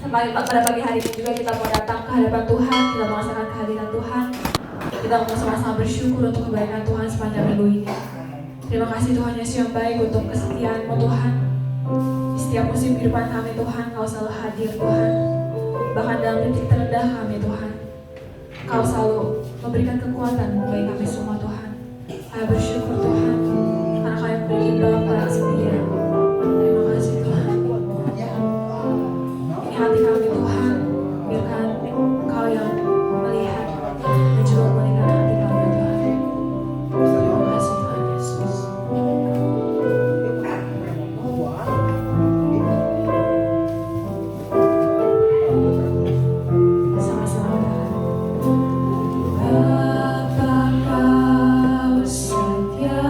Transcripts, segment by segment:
pada pagi hari ini juga kita mau datang ke hadapan Tuhan, kita merasakan kehadiran Tuhan. Kita mau sama-sama bersyukur untuk kebaikan Tuhan sepanjang minggu ini. Terima kasih Tuhan Yesus yang baik untuk kesetiaan-Mu Tuhan. Di setiap musim kehidupan kami Tuhan, Kau selalu hadir Tuhan. Bahkan dalam titik terendah kami Tuhan, Kau selalu memberikan kekuatan bagi kami semua Tuhan. Kami bersyukur Tuhan, karena Kau yang beri Bapa setia. Terima kasih Tuhan. Ini hati kami Tuhan, biarkan Kau yang melihat dan juga memulihkan hati kami Tuhan. Terima kasih Tuhan Yesus. Sama-sama Bapa Kau setia.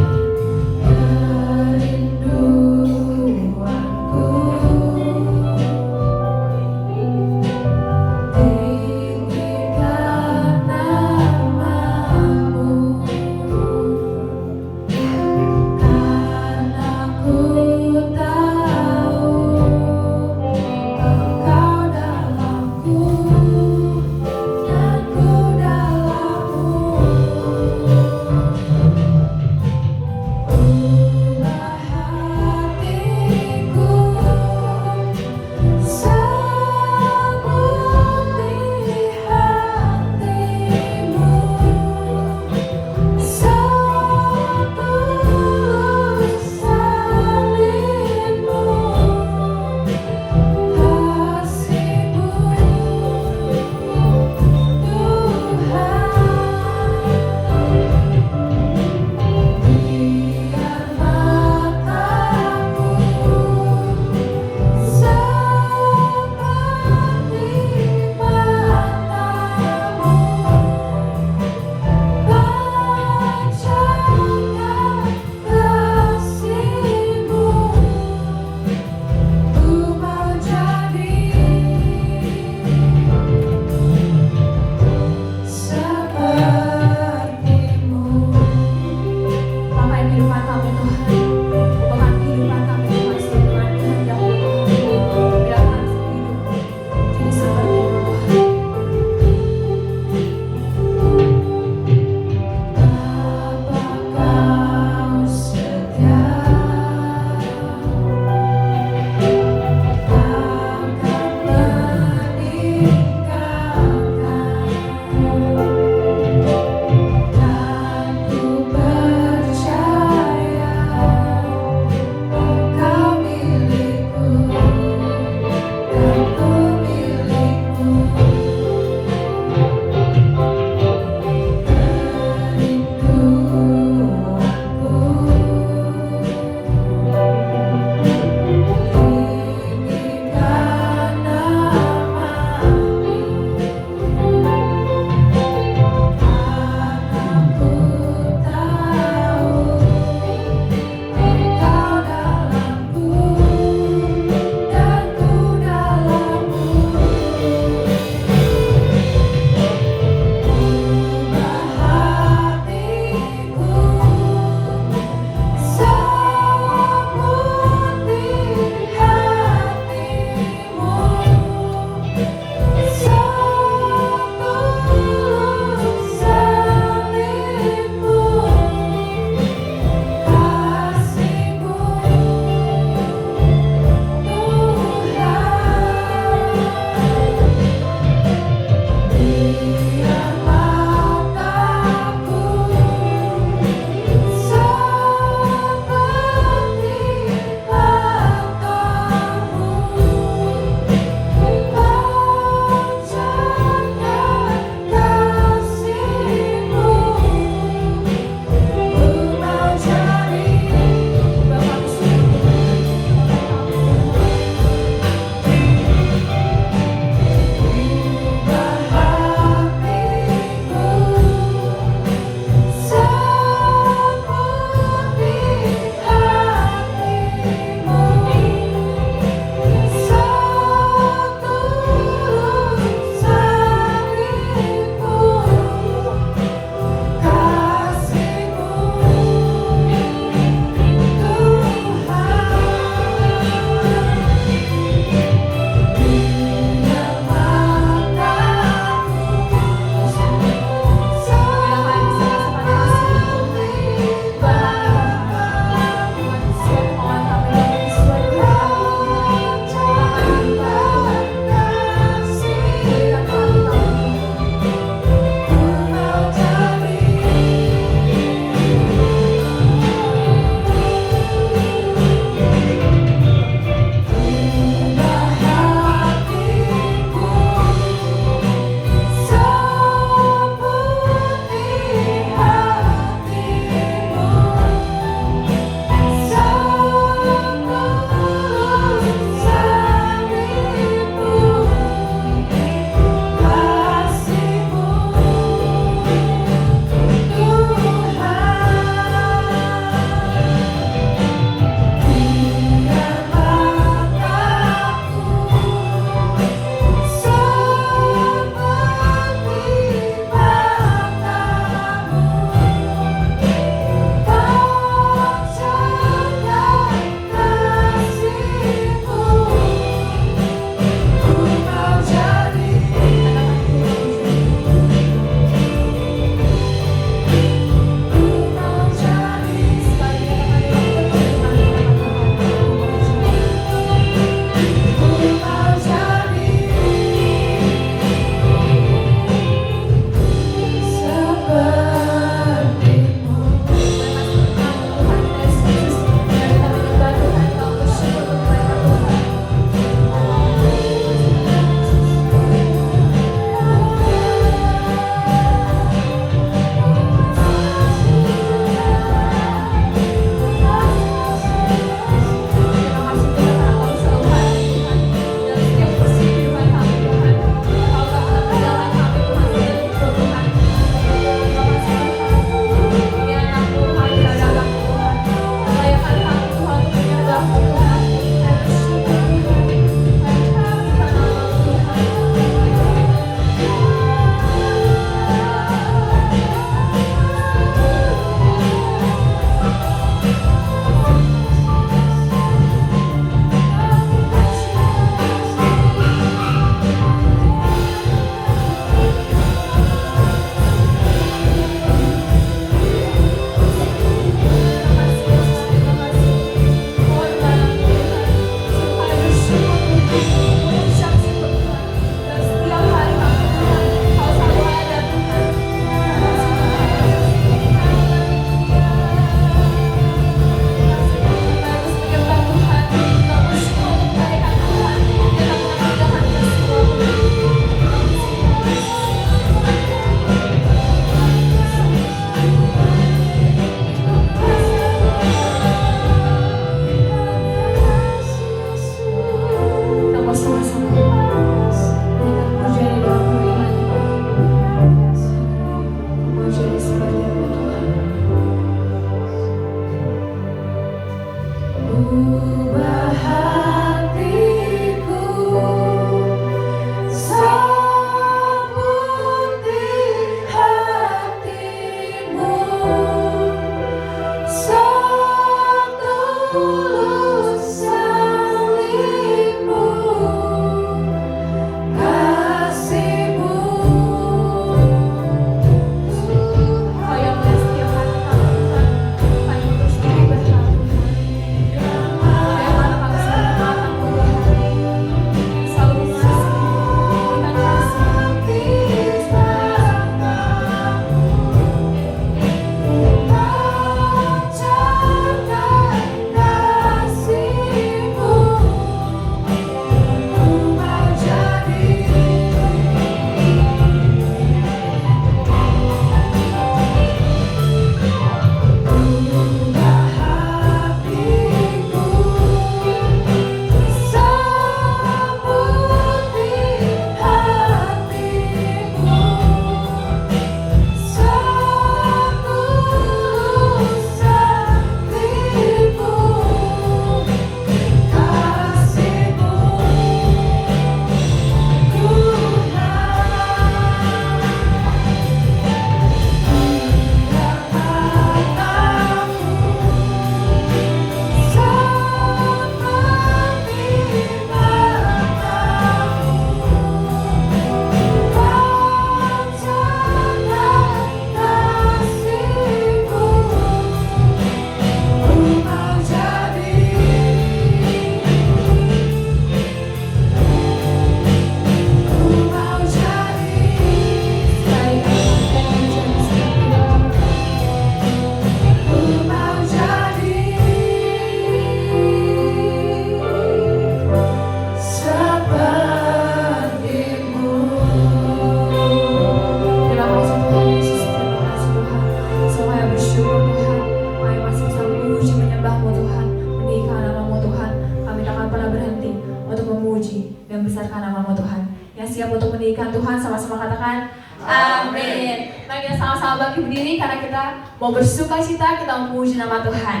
Amin. Mari kita sama-sama bangkit berdiri karena kita mau bersuka cita, kita mau memuji nama Tuhan.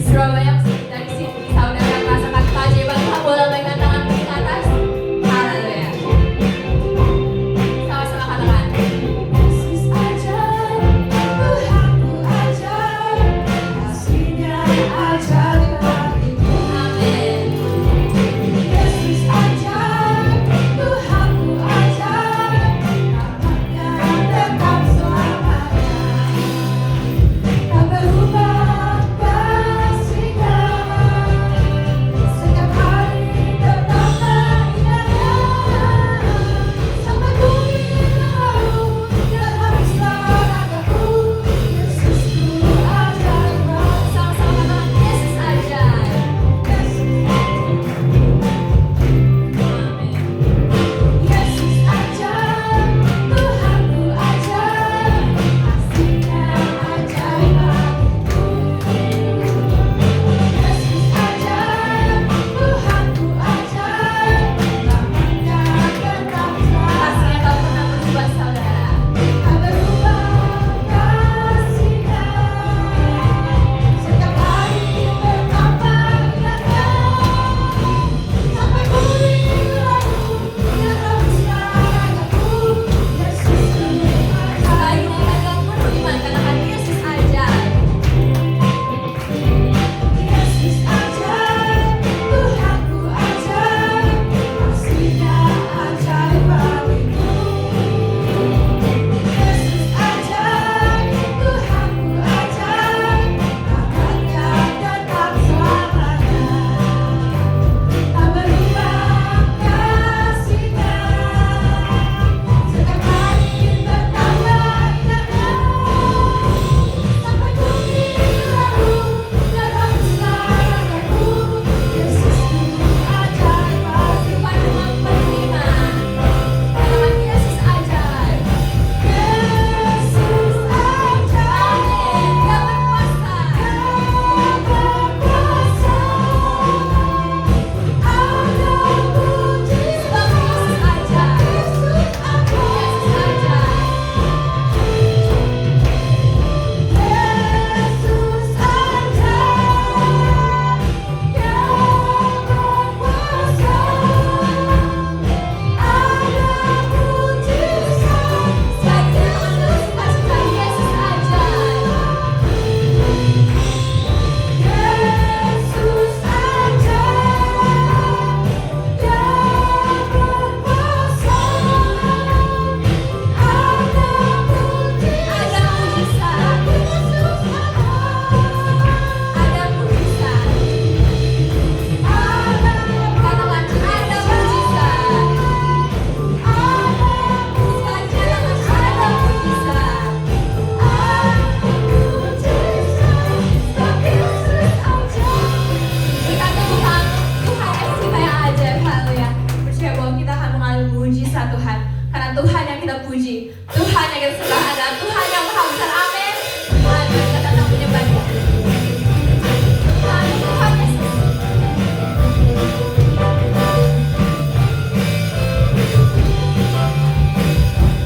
Surabaya dari sini saudara merasakan keajaiban Tuhan, boleh berikan tangan ke atas. Haleluya. Sama-sama katakan. Yesus ajaib, Tuhanku ajaib, kasih-Nya ajaib bagiku. Amin. Yesus ajaib, Tuhanku ajaib, namanya tetap selamanya. Tak berubah kasih-Nya, setiap hari tetaplah indahnya. Sampai bumi berlalu dan habislah ragaku, Yesusku ajaib. Sama-sama katakan, Yesus ajaib. Yesus ajaib, Tuhanku ajaib, kasih-Nya ajaib bagiku. Yesus ajaib, Tuhanku ajaib, namanya tetap selamanya. Tak pernah berubah saudara. Tak berubah kasih-Nya, setiap hari tetaplah indahnya. Sampai bumi berlalu dan habislah ragaku, Yesusku ajaib. Lagi naikkan beriman, katakan Yesus ajaib. Yesus ajaib, Tuhanku ajaib, kasih-Nya ajaib bagiku. Yesus ajaib, Tuhanku ajaib, namanya tetap selamanya. Tak berubah kasih-Nya, setiap hari tetaplah indahnya. Sampai bumi berlalu dan habislah ragaku, Yesusku ajaib bagiku. Beriman, katakan Yesus ajaib. Yesus ajaib, Dia berkuasa. Ada puji sebab Yesus ajaib. Yesus ajaib. Yesus ajaib, Dia berkuasa. Ada mujizat, sekali lagi kita suka cita Yesus ajaib. Yesus ajaib, Dia berkuasa. Ada mujizat, Yesus ada mujizat. Katakan ada mujizat. Tuhan, karena Tuhan yang kita puji, Tuhan yang kita sembah adalah Tuhan yang maha besar. Amin. Mari kita datang menyembahnya. Tuhan Yesus.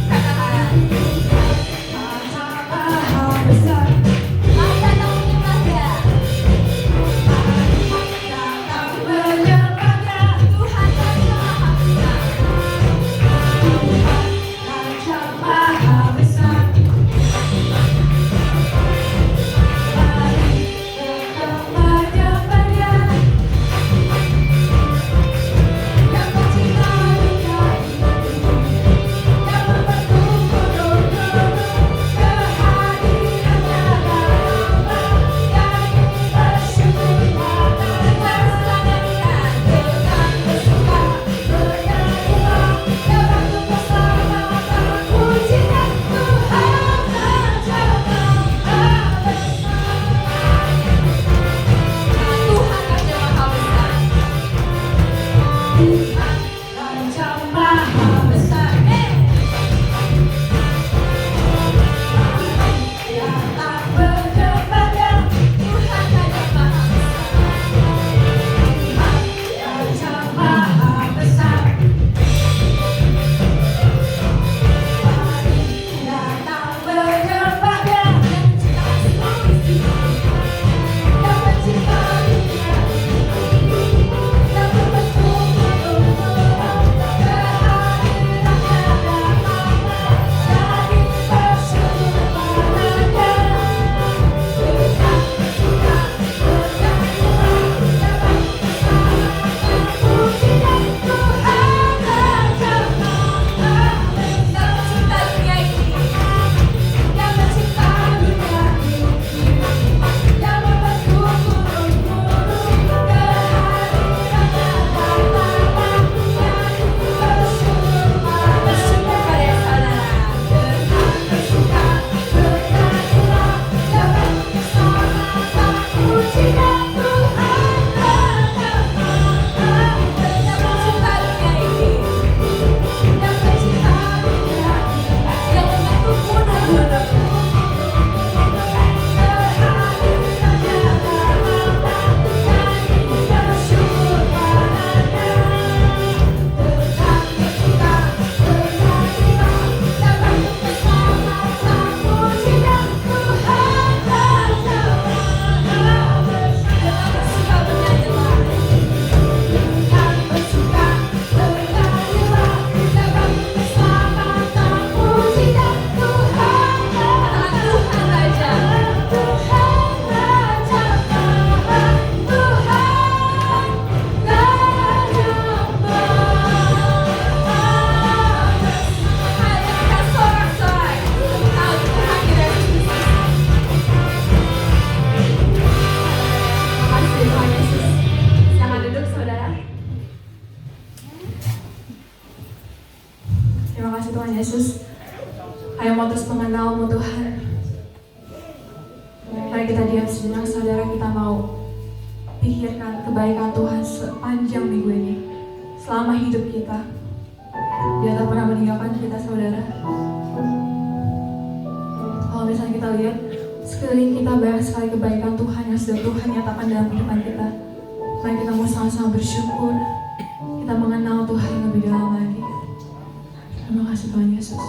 Katakan, maha besar. Mari datang menyembahnya. Datang menyembahnya. Tuhan yang maha besar. Tuhan yang maha besar. Terima kasih Tuhan Yesus. Ayo mau terus mengenal-Mu Tuhan. Mari kita diam sejenak saudara, kita mau pikirkan kebaikan Tuhan sepanjang minggu ini, selama hidup kita. Dia tak pernah meninggalkan kita saudara. Kalau misalnya kita lihat sekeliling kita banyak sekali kebaikan Tuhan yang sudah Tuhan nyatakan dalam kehidupan kita. Mari kita mau sama-sama bersyukur, kita mengenal Tuhan lebih dalam lagi. Terima kasih Tuhan Yesus.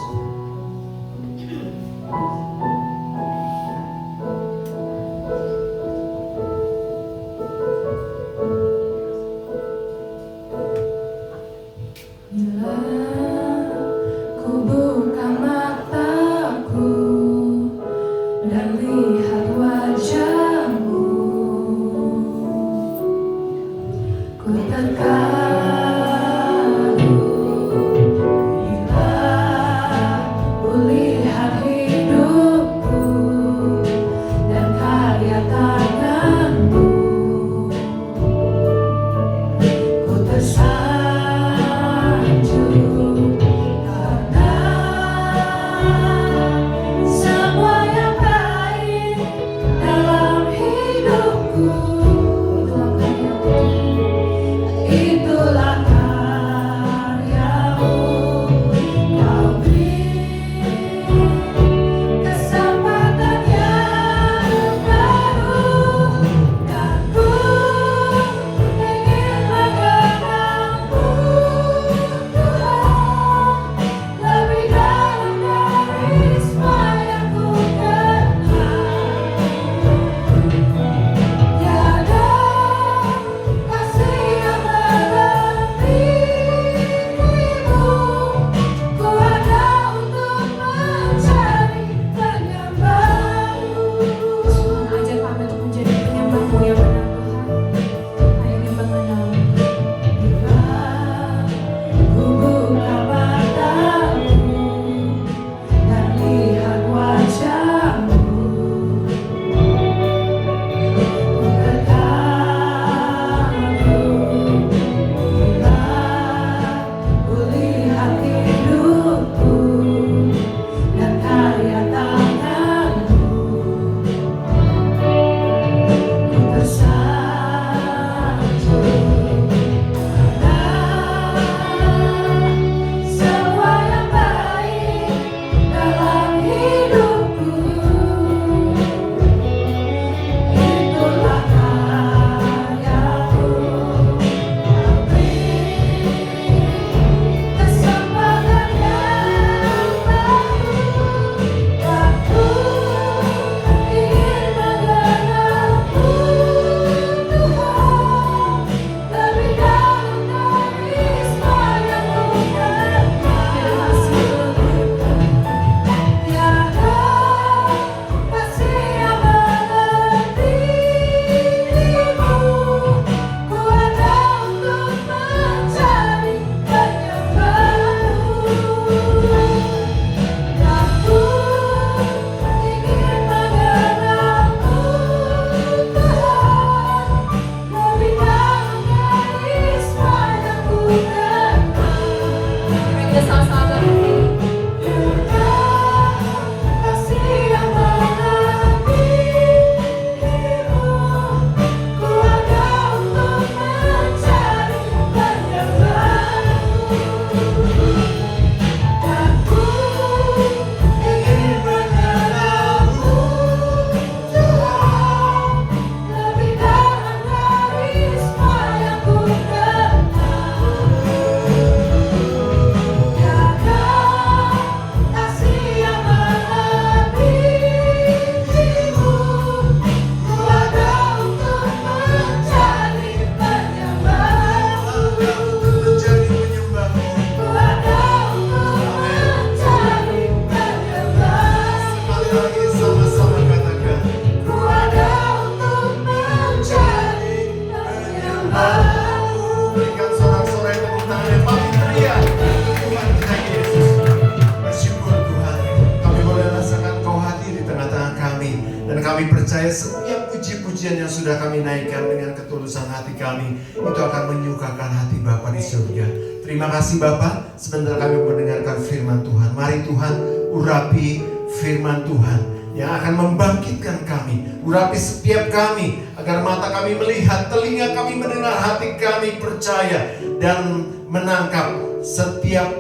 pujian yang sudah kami naikkan dengan ketulusan hati kami, itu akan menyukakan hati Bapa di surga. Terima kasih Bapa, sebentar kami mendengarkan firman Tuhan. Mari Tuhan, urapi firman Tuhan yang akan membangkitkan kami. Urapi setiap kami, agar mata kami melihat, telinga kami mendengar, hati kami percaya dan menangkap setiap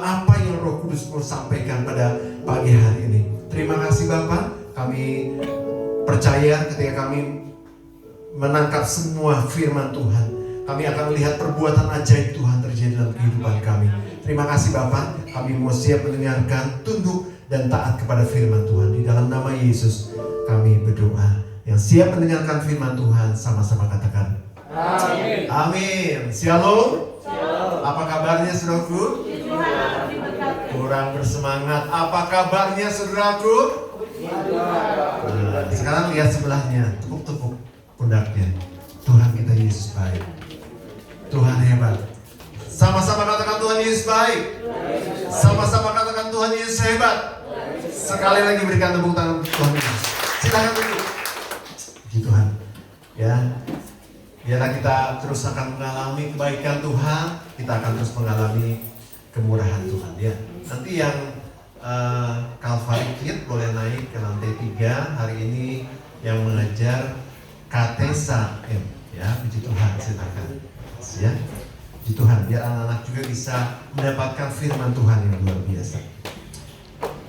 apa yang Roh Kudus mau sampaikan pada pagi hari ini. Terima kasih Bapa, kami percaya ketika kami menangkap semua firman Tuhan, kami akan melihat perbuatan ajaib Tuhan terjadi dalam kehidupan kami. Terima kasih Bapa, kami mau siap mendengarkan, tunduk dan taat kepada firman Tuhan. Di dalam nama Yesus kami berdoa. Yang siap mendengarkan firman Tuhan sama-sama katakan amin. Amin. Shalom. Apa kabarnya saudaraku? Kurang bersemangat. Apa kabarnya saudaraku? Nah, sekarang lihat sebelahnya, tepuk-tepuk pundaknya. Tuhan kita Yesus baik. Tuhan hebat. Sama-sama katakan Tuhan Yesus baik. Sama-sama katakan Tuhan Yesus hebat. Sekali lagi berikan tepuk tangan Tuhan Yesus. Silakan duduk. Puji Tuhan. Ya. Biarlah kita terus akan mengalami kebaikan Tuhan, kita akan terus mengalami kemurahan Tuhan. Ya. Nanti yang Calvary Kid boleh naik ke lantai 3 hari ini, yang mengajar Katesa M. Ya, puji Tuhan, silakan. Ya. Puji Tuhan, biar anak-anak juga bisa mendapatkan firman Tuhan yang luar biasa.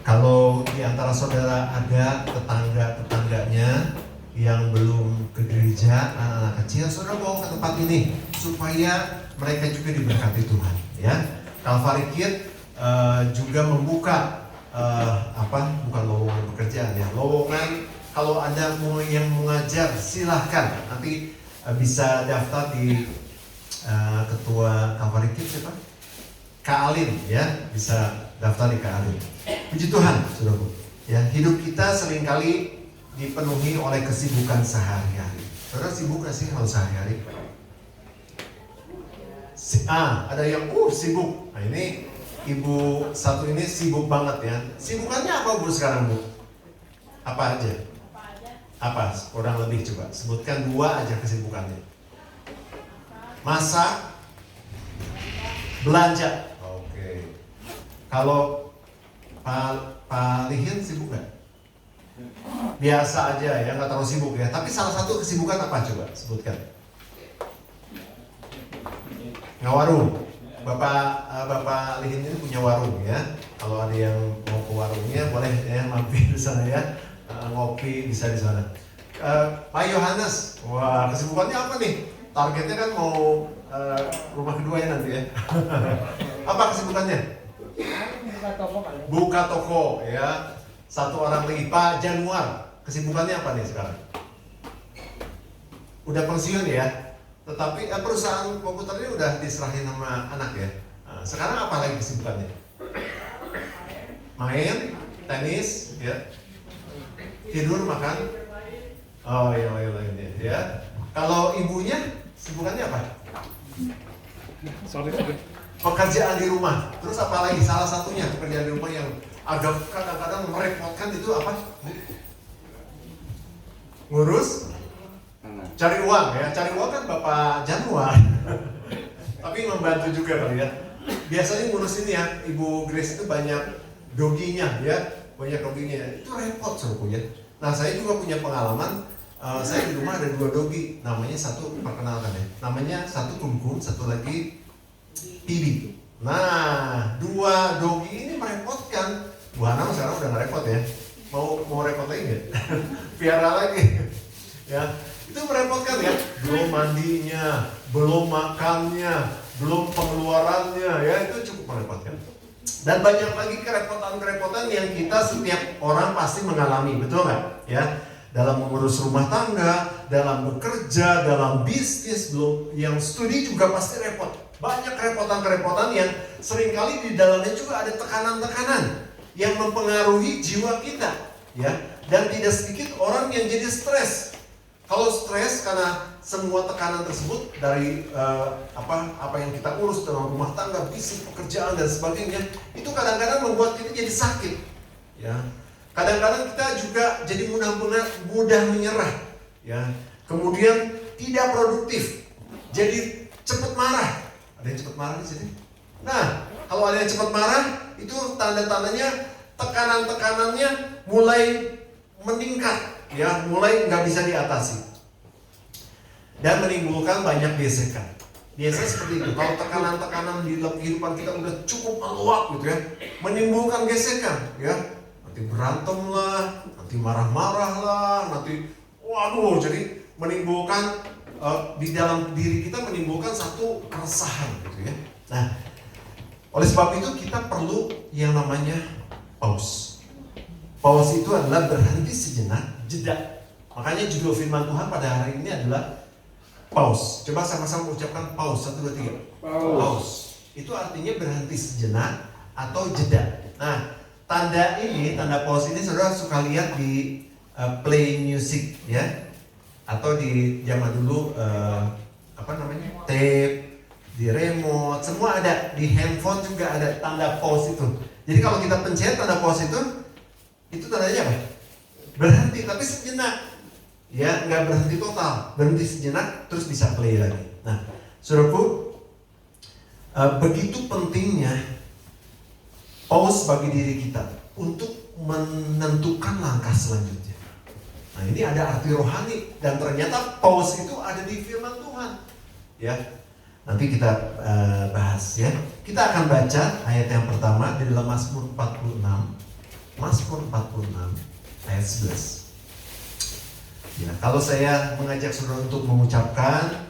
Kalau di antara saudara ada tetangga-tetangganya yang belum ke gereja, anak-anak kecil, saudara bawa ke tempat ini supaya mereka juga diberkati Tuhan. Ya, Calvary Kid juga membuka bukan lowongan pekerjaan ya, lowongan kalau ada yang mengajar silahkan, nanti bisa daftar di ketua Calvary Kid siapa? Kak Alin ya, bisa daftar di Kak Alin. Puji Tuhan, saudaraku. Ya, hidup kita seringkali dipenuhi oleh kesibukan sehari-hari. Saudara sibuk gak sih kalau sehari-hari? Ada yang sibuk. Nah ini ibu satu ini sibuk banget ya. Sibukannya apa Bu sekarang Bu? Apa aja? Apa? Kurang lebih coba sebutkan 2 aja kesibukannya. Masak, belanja. Oke. Kalau Pak Lihin sibuk gak? Biasa aja ya, nggak terlalu sibuk ya. Tapi salah satu kesibukan apa coba sebutkan? Ngawarung. Bapak Lihin ini punya warung ya. Kalau ada yang mau ke warungnya boleh ya mampir di sana ya. Ngopi bisa di sana. Pak Yohanes, wah kesibukannya apa nih? Targetnya kan mau rumah keduanya nanti ya. Apa kesibukannya? Buka toko ya. Satu orang lagi, Pak Januar, kesibukannya apa nih sekarang? Udah pensiun ya, tetapi perusahaan komputernya udah diserahin sama anak ya. Nah, sekarang apa lagi kesibukannya? Main, tenis, ya, tidur, makan. Oh iya, ya. Kalau ibunya, kesibukannya apa? Pekerjaan di rumah. Terus apa lagi? Salah satunya pekerjaan di rumah yang agak kadang-kadang merepotkan itu apa? Ngurus, cari uang ya. Cari uang kan Bapak Januar. Tapi membantu juga kali ya. Biasanya ngurus ini ya, Ibu Grace itu banyak doginya ya, banyak doginya. Itu repot suruhku ya. Nah saya juga punya pengalaman. Saya di rumah ada 2 dogi. Namanya satu perkenalkan ya. Namanya satu Kungkung, satu lagi Pibi. Nah 2 dogi ini merepotkan. Bu Hana sekarang udah gak repot ya. Mau repot lagi nggak? Piara lagi. Ya, itu merepotkan ya. Belum mandinya, belum makannya, belum pengeluarannya, ya itu cukup merepotkan. Dan banyak lagi kerepotan-kerepotan yang kita setiap orang pasti mengalami, betul nggak? Ya, dalam mengurus rumah tangga, dalam bekerja, dalam bisnis, belum yang studi juga pasti repot. Banyak kerepotan-kerepotan yang seringkali di dalamnya juga ada tekanan-tekanan yang mempengaruhi jiwa kita, ya. Dan tidak sedikit orang yang jadi stres. Kalau stres karena semua tekanan tersebut dari apa yang kita urus dalam rumah tangga, bisnis, pekerjaan dan sebagainya, itu kadang-kadang membuat kita jadi sakit, ya. Kadang-kadang kita juga jadi mudah menyerah. ya. Kemudian tidak produktif, jadi cepat marah. Ada yang cepat marah di sini? Nah, kalau ada yang cepat marah, itu tanda-tandanya tekanan-tekanannya mulai meningkat, ya, mulai nggak bisa diatasi dan menimbulkan banyak gesekan. Biasanya seperti itu. Kalau tekanan-tekanan di dalam kehidupan kita udah cukup meluap gitu ya, menimbulkan gesekan, ya. Nanti berantem lah, nanti marah-marah lah, nanti waduh, jadi menimbulkan di dalam diri kita menimbulkan satu keresahan gitu ya. Nah, oleh sebab itu kita perlu yang namanya pause. Pause itu adalah berhenti sejenak, jeda. Makanya judul firman Tuhan pada hari ini adalah pause. Coba sama-sama ucapkan pause. 1, 2, 3. Pause. Itu artinya berhenti sejenak atau jeda. Nah, tanda pause ini saudara suka lihat di play music ya, atau di zaman dulu tape, di remote, semua ada. Di handphone juga ada tanda pause itu. Jadi kalau kita pencet tanda pause itu tandanya apa? Berhenti, tapi sejenak. Ya, nggak berhenti total, berhenti sejenak, terus bisa play lagi. Nah, saudaraku, begitu pentingnya pause bagi diri kita untuk menentukan langkah selanjutnya. Nah, ini ada arti rohani dan ternyata pause itu ada di firman Tuhan. Ya, nanti kita bahas ya. Kita akan baca ayat yang pertama di dalam Mazmur 46. Mazmur 46 ayat 11. Ya, kalau saya mengajak saudara untuk mengucapkan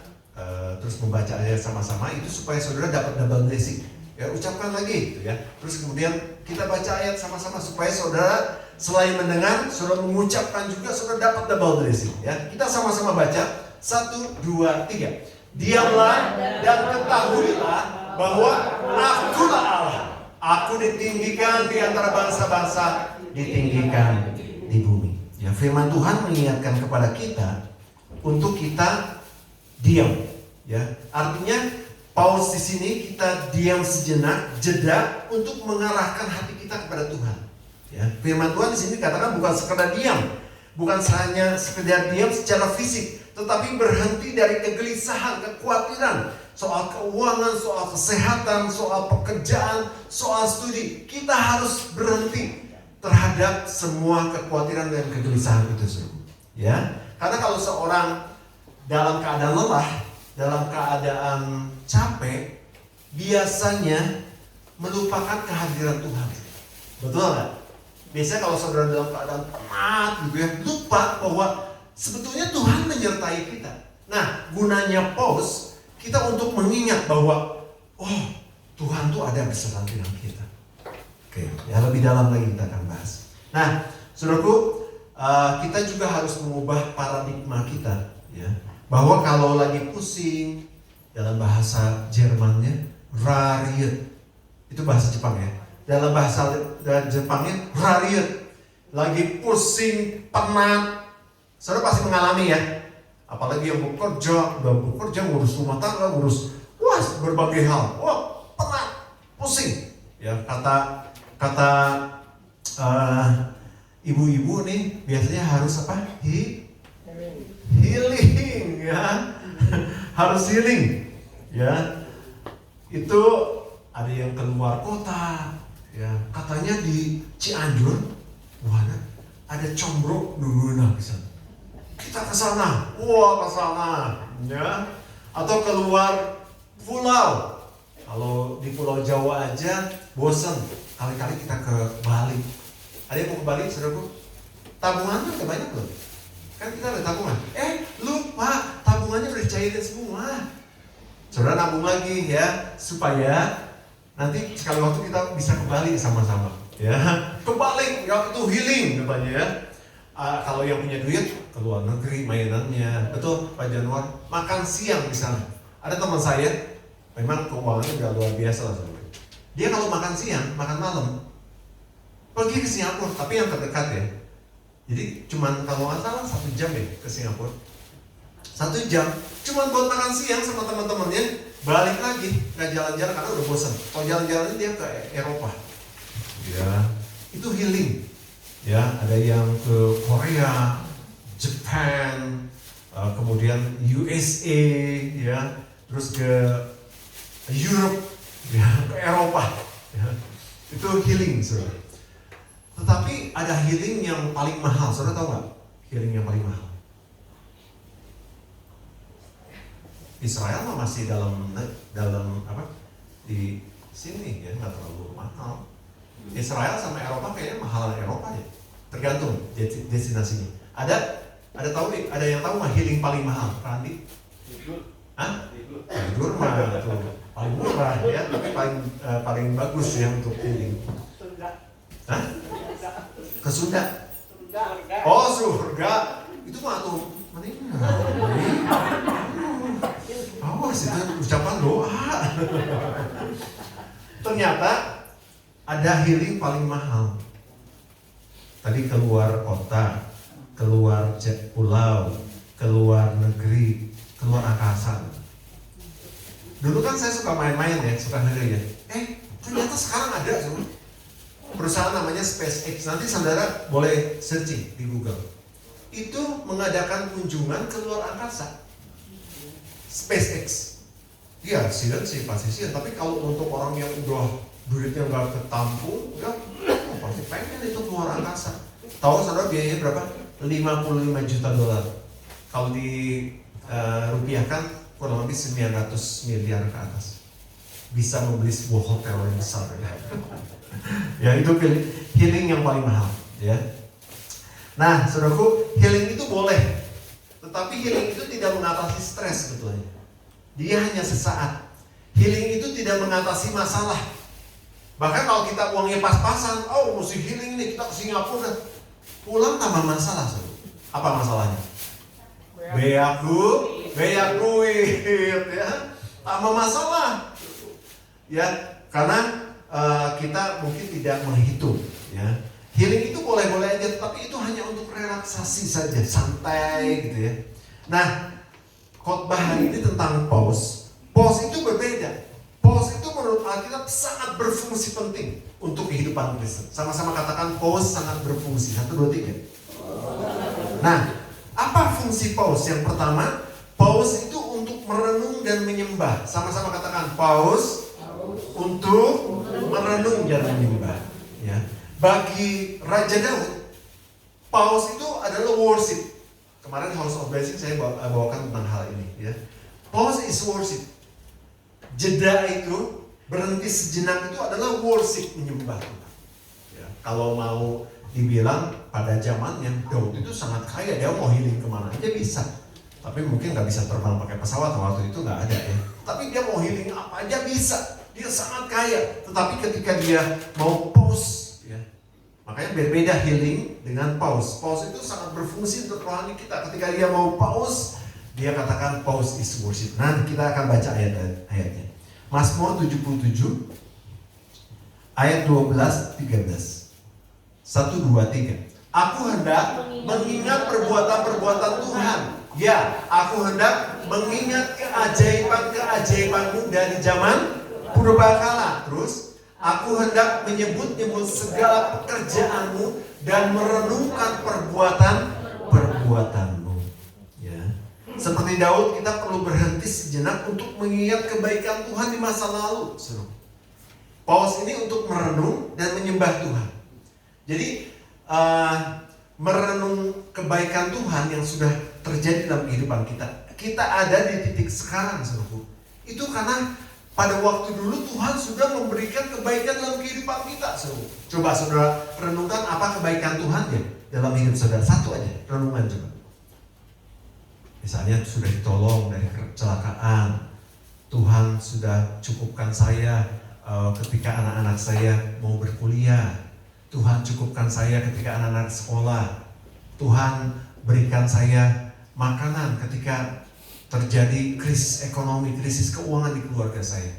terus membaca ayat sama-sama, itu supaya saudara dapat double blessing. Ya, ucapkan lagi gitu ya. Terus kemudian kita baca ayat sama-sama supaya saudara selain mendengar, saudara mengucapkan juga, saudara dapat double blessing ya. Kita sama-sama baca. 1, 2, 3. Diamlah dan ketahuilah bahwa Akulah Allah. Aku ditinggikan di antara bangsa-bangsa, ditinggikan di bumi. Ya, firman Tuhan mengingatkan kepada kita untuk kita diam. Ya, artinya pause di sini kita diam sejenak, jeda untuk mengarahkan hati kita kepada Tuhan. Ya, firman Tuhan di sini katakan bukan sekedar diam, bukan hanya sekedar diam secara fisik, tetapi berhenti dari kegelisahan, kekhawatiran soal keuangan, soal kesehatan, soal pekerjaan, soal studi. Kita harus berhenti terhadap semua kekhawatiran dan kegelisahan itu, ya. Karena kalau seorang dalam keadaan lelah, dalam keadaan capek, biasanya melupakan kehadiran Tuhan. Betul nggak? Biasanya kalau saudara dalam keadaan penat gitu ya, lupa bahwa sebetulnya Tuhan menyertai kita. Nah, gunanya pause kita untuk mengingat bahwa oh, Tuhan tuh ada bersama dengan kita. Oke, ya lebih dalam lagi kita akan bahas. Nah, saudaraku, kita juga harus mengubah paradigma kita, ya. Bahwa kalau lagi pusing, dalam bahasa Jermannya rariet, itu bahasa Jepang ya. Dalam bahasa Jepangnya rariet, lagi pusing, penat. Saudara pasti mengalami ya. Apalagi yang bekerja, ngurus rumah tangga, ngurus berbagai hal. Wah, penat, pusing. Ya, kata ibu-ibu nih biasanya harus apa? Healing ya. Harus healing. Ya. Itu ada yang keluar kota, ya. Katanya di Cianjur, ada combro dulu bisa. Kita ke sana. Ke sana, ya. Atau keluar pulau. Kalau di Pulau Jawa aja bosan. Kali-kali kita ke Bali. Ada yang mau ke Bali, saudaraku? Tabungannya udah banyak loh. Kan kita ada tabungan. Lupa, tabungannya udah dicairin semua. Saudara nabung lagi ya, supaya nanti sekali waktu kita bisa ke Bali sama-sama. Ya, ke Bali, itu healing katanya ya. Kalau yang punya duit, ke luar negeri mainannya. Betul, Pak Januar. Makan siang di sana. Ada teman saya, memang keuangannya udah luar biasa lah. Dia kalau makan siang, makan malam, pergi ke Singapura, tapi yang terdekat ya. Jadi cuman kalau nggak salah 1 jam ya ke Singapura. 1 jam, cuman buat makan siang sama teman-temannya, balik lagi, nggak jalan-jalan karena udah bosan. Kalau jalan-jalan dia ke Eropa. Ya, itu healing. Ya, ada yang ke Korea, Jepang, kemudian USA, ya, terus ke Europe, ya, ke Eropa, ya. Itu healing, saudara. Tetapi ada healing yang paling mahal, saudara tahu nggak? Healing yang paling mahal. Israel masih dalam apa? Di sini ya, nggak terlalu mahal. Israel sama Eropa kayaknya mahalan Eropa ya. Tergantung destinasinya. Ada yang tahu mah healing paling mahal, Randi? Hah? Tidur mah tuh paling murah ya, tapi paling bagus ya untuk healing. Hah? Ke Sunda. Oh, surga. Itu mah tuh meninggal. Awas itu ucapan doa. Ternyata ada healing paling mahal. Tadi keluar kota, keluar pulau, keluar negeri, keluar angkasa. Dulu kan saya suka main-main ya, suka ngeri ya. Ternyata sekarang ada semua. Perusahaan namanya SpaceX. Nanti saudara boleh searching di Google. Itu mengadakan kunjungan ke luar angkasa. SpaceX. Iya, sian sih pasti sian. Tapi kalau untuk orang yang udah duitnya nggak ketampung, ya pasti pengen itu keluar angkasa. Tahu saudara biayanya berapa? 55 juta dolar. Kalau di rupiahkan kurang lebih 900 miliar ke atas. Bisa membeli sebuah hotel yang besar. Ya itu healing yang paling mahal. Ya. Nah, saudaraku, healing itu boleh. Tetapi healing itu tidak mengatasi stres sebetulnya. Dia hanya sesaat. Healing itu tidak mengatasi masalah. Bahkan kalau kita uangnya pas-pasan, mesti healing nih, kita ke Singapura. Pulang tambah masalah, saudara. Apa masalahnya? Beak duit, ya. Tambah masalah. Ya, karena kita mungkin tidak menghitung, ya. Healing itu boleh-boleh aja, tapi itu hanya untuk relaksasi saja, santai gitu ya. Nah, khotbah hari ini tentang pause. Pause itu berbeda. Pause itu menurut Alkitab sangat berfungsi penting untuk kehidupan Kristen. Sama-sama katakan pause sangat berfungsi. 1, 2, 3. Nah, apa fungsi pause? Yang pertama, pause itu untuk merenung dan menyembah. Sama-sama katakan pause untuk merenung dan menyembah. Ya. Bagi Raja Daud, pause itu adalah worship. Kemarin House of Blessing saya bawakan tentang hal ini. Ya. Pause is worship. Jeda itu, berhenti sejenak itu adalah worship, menyembah Tuhan. Ya. Kalau mau dibilang pada zamannya Daud itu sangat kaya, dia mau healing kemana aja bisa. Tapi mungkin nggak bisa terbang pakai pesawat, waktu itu nggak ada ya. Tapi dia mau healing apa aja bisa. Dia sangat kaya. Tetapi ketika dia mau pause, ya, makanya berbeda healing dengan pause. Pause itu sangat berfungsi untuk rohani kita. Ketika dia mau pause, dia katakan pause is worship. Nanti kita akan baca ayat-ayatnya. Mazmur 77 ayat 12, 13. 1, 2, 3. Aku hendak mengingat perbuatan-perbuatan Tuhan. Ya, aku hendak mengingat keajaiban-keajaiban-Mu dari zaman purbakala. Terus, aku hendak menyebut-nyebut segala pekerjaan-Mu dan merenungkan perbuatan-perbuatan-Mu. Ya. Seperti Daud, kita perlu berhenti sejenak untuk mengingat kebaikan Tuhan di masa lalu. Pause ini untuk merenung dan menyembah Tuhan. Jadi, merenung kebaikan Tuhan yang sudah terjadi dalam kehidupan kita. Kita ada di titik sekarang, saudaraku. Itu karena pada waktu dulu Tuhan sudah memberikan kebaikan dalam kehidupan kita. Coba saudara renungkan apa kebaikan Tuhan ya dalam hidup saudara. Satu aja, renungan coba. Misalnya sudah ditolong dari kecelakaan. Tuhan sudah cukupkan saya ketika anak-anak saya mau berkuliah. Tuhan cukupkan saya ketika anak-anak sekolah. Tuhan berikan saya makanan ketika terjadi krisis ekonomi, krisis keuangan di keluarga saya.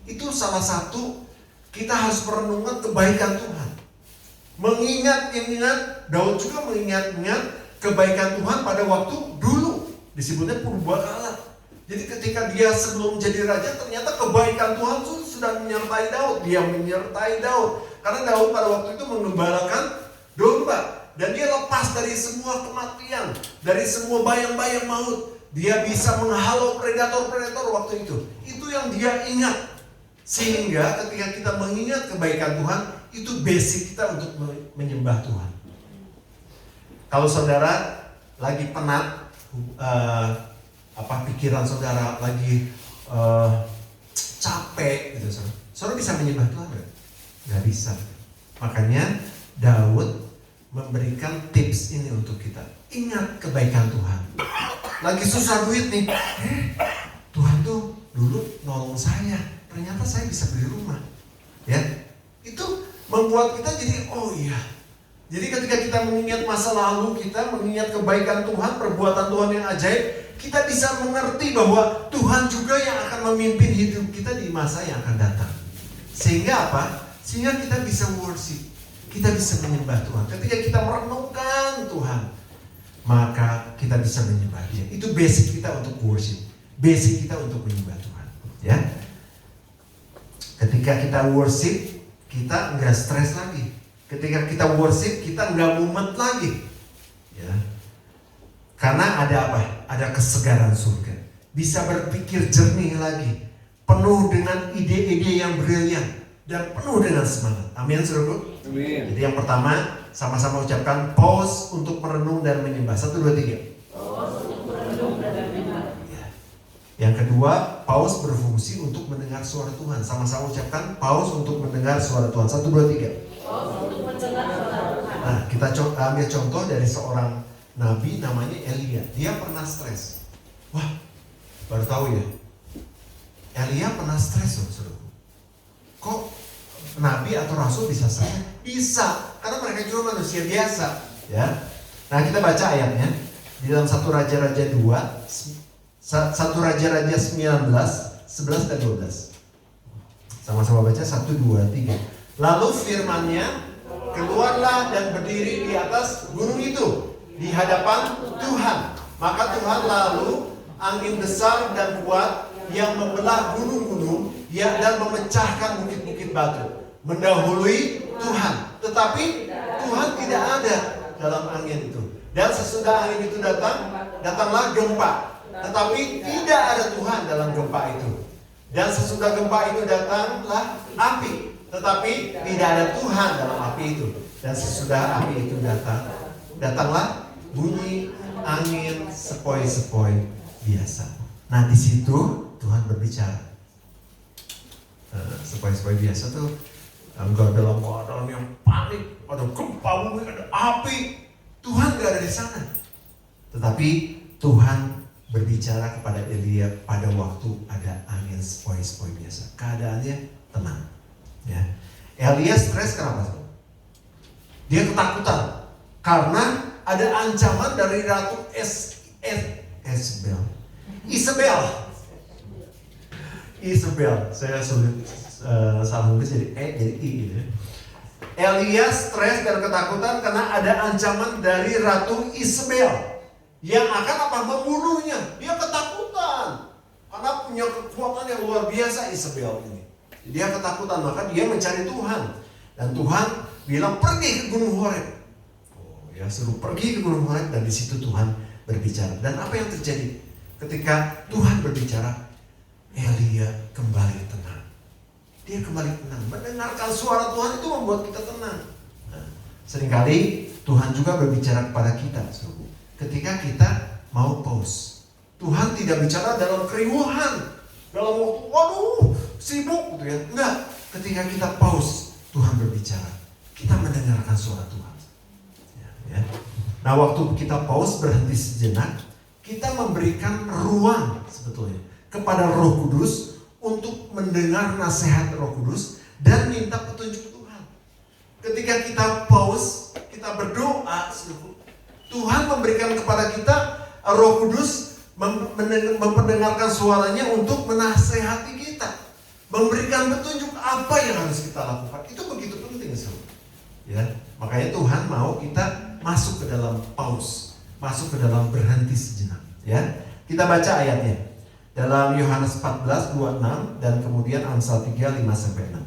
Itu salah satu kita harus merenungkan kebaikan Tuhan. Mengingat, Daud juga mengingat kebaikan Tuhan pada waktu dulu. Disebutnya purbakala. Jadi ketika dia sebelum jadi raja, ternyata kebaikan Tuhan sudah menyertai Daud. Dia menyertai Daud. Karena Daud pada waktu itu mengembalakan domba. Dan dia lepas dari semua kematian, dari semua bayang-bayang maut. Dia bisa menghalau predator-predator waktu itu. Itu yang dia ingat. Sehingga ketika kita mengingat kebaikan Tuhan, itu basic kita untuk menyembah Tuhan. Kalau saudara lagi penat, pikiran saudara lagi capek gitu, saudara bisa menyembah Tuhan nggak? Nggak bisa. Makanya Daud memberikan tips ini untuk kita. Ingat kebaikan Tuhan. Lagi susah duit nih, Tuhan tuh dulu nolong saya. Ternyata saya bisa beli rumah. Ya, itu membuat kita jadi oh iya. Jadi ketika kita mengingat masa lalu kita, mengingat kebaikan Tuhan, perbuatan Tuhan yang ajaib, kita bisa mengerti bahwa Tuhan juga yang akan memimpin hidup kita di masa yang akan datang. Sehingga apa? Sehingga kita bisa worship, kita bisa menyembah Tuhan. Ketika kita merenungkan Tuhan, maka kita bisa menyembah Dia. Itu basic kita untuk worship, basic kita untuk menyembah Tuhan. Ya, ketika kita worship, kita nggak stres lagi. Ketika kita worship, kita nggak mumet lagi. Ya, karena ada apa? Ada kesegaran surga. Bisa berpikir jernih lagi, penuh dengan ide-ide yang brilian dan penuh dengan semangat. Amin, saudaraku. Amin. Jadi yang pertama, sama-sama ucapkan pause untuk merenung dan menyembah. 1, 2, 3. Pause untuk merenung dan menyembah. Ya. Yang kedua, pause berfungsi untuk mendengar suara Tuhan. Sama-sama ucapkan pause untuk mendengar suara Tuhan. 1, 2, 3. Pause untuk mendengar suara Tuhan. Nah, kita ambil contoh dari seorang nabi namanya Elia. Dia pernah stres. Wah, baru tahu ya. Elia pernah stres loh, saudara. Kok nabi atau rasul bisa stres? Bisa, karena mereka juga manusia biasa, ya. Nah, kita baca ayatnya di dalam 1 Raja-Raja 2, 1 Raja-Raja 19, 11 dan 12. Sama-sama baca 1, 2, 3. Lalu firman-Nya, keluarlah dan berdiri di atas gunung itu di hadapan Tuhan. Maka Tuhan lalu angin besar dan kuat yang membelah gunung-gunung dan memecahkan bukit-bukit batu mendahului Tuhan. Tetapi Tuhan tidak ada dalam angin itu. Dan sesudah angin itu datanglah gempa. Tetapi tidak ada Tuhan dalam gempa itu. Dan sesudah gempa itu datanglah api. Tetapi tidak ada Tuhan dalam api itu. Dan sesudah api itu datanglah bunyi angin sepoi-sepoi biasa. Nah, di situ Tuhan berbicara. Sepoi-sepoi biasa tuh enggak dalam keadaan yang panik, ada gempa bumi, ada api. Tuhan enggak ada di sana. Tetapi Tuhan berbicara kepada Elia pada waktu ada angin sepoi-sepoi biasa. Keadaannya tenang. Ya. Elia stres kenapa? Dia ketakutan karena ada ancaman dari Ratu Isabel. Saya sulit salah nulis jadi I gitu. Elia stres dan ketakutan karena ada ancaman dari Ratu Isabel yang akan membunuhnya. Dia ketakutan karena punya kekuatan yang luar biasa Isabel ini. Dia ketakutan, maka dia mencari Tuhan. Dan Tuhan bilang pergi ke Gunung Horeb. Ya, suruh pergi ke Gunung Horeb, dan di situ Tuhan berbicara. Dan apa yang terjadi? Ketika Tuhan berbicara, Elia kembali tenang. Dia kembali tenang. Mendengarkan suara Tuhan itu membuat kita tenang. Nah, seringkali Tuhan juga berbicara kepada kita. Ketika kita mau pause. Tuhan tidak bicara dalam keriuhan. Dalam waktu, waduh, sibuk gitu ya. Enggak. Ketika kita pause, Tuhan berbicara. Kita mendengarkan suara Tuhan. Ya. Nah, waktu kita pause, berhenti sejenak, kita memberikan ruang sebetulnya kepada Roh Kudus untuk mendengar nasihat Roh Kudus dan minta petunjuk Tuhan. Ketika kita pause, kita berdoa, Tuhan memberikan kepada kita Roh Kudus memperdengarkan suaranya untuk menasehati kita, memberikan petunjuk apa yang harus kita lakukan. Itu begitu penting, ya. Makanya Tuhan mau kita masuk ke dalam pause, masuk ke dalam berhenti sejenak, ya. Kita baca ayatnya dalam Yohanes 14:26 dan kemudian Amsal 3, 5-6,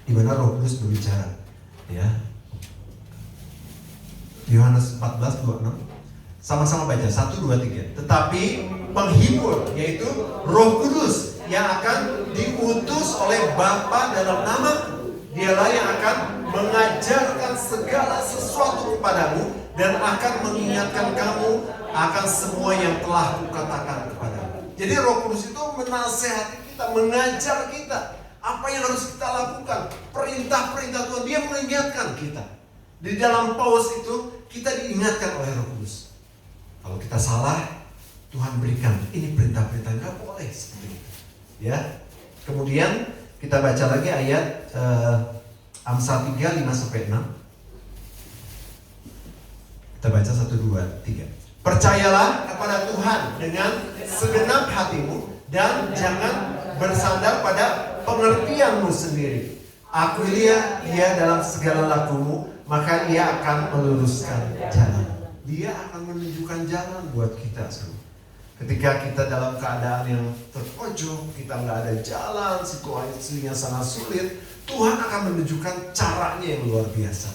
di mana Roh Kudus berbicara, ya. Yohanes 14:26. Sama-sama baca, 1, 2, 3. Tetapi penghibur, yaitu Roh Kudus, yang akan diutus oleh Bapa dalam namaku, dialah yang akan mengajarkan segala sesuatu kepadamu dan akan mengingatkan kamu akan semua yang telah kukatakan kepadamu. Jadi Roh Kudus itu menasehati kita, mengajar kita apa yang harus kita lakukan, perintah-perintah Tuhan. Dia mengingatkan kita. Di dalam paus itu kita diingatkan oleh Roh Kudus. Kalau kita salah, Tuhan berikan ini perintah-perintah, nggak boleh seperti itu. Ya. Kemudian kita baca lagi ayat Amsal 3, 5-6. Kita baca 1, 2, 3. Percayalah kepada Tuhan dengan segenap hatimu dan jangan bersandar pada pengertianmu sendiri. Akuilah Dia dalam segala lakumu, maka Ia akan meluruskan jalan. Dia akan menunjukkan jalan buat kita semua. Ketika kita dalam keadaan yang terpojok, kita nggak ada jalan, situasinya sangat sulit, Tuhan akan menunjukkan caranya yang luar biasa.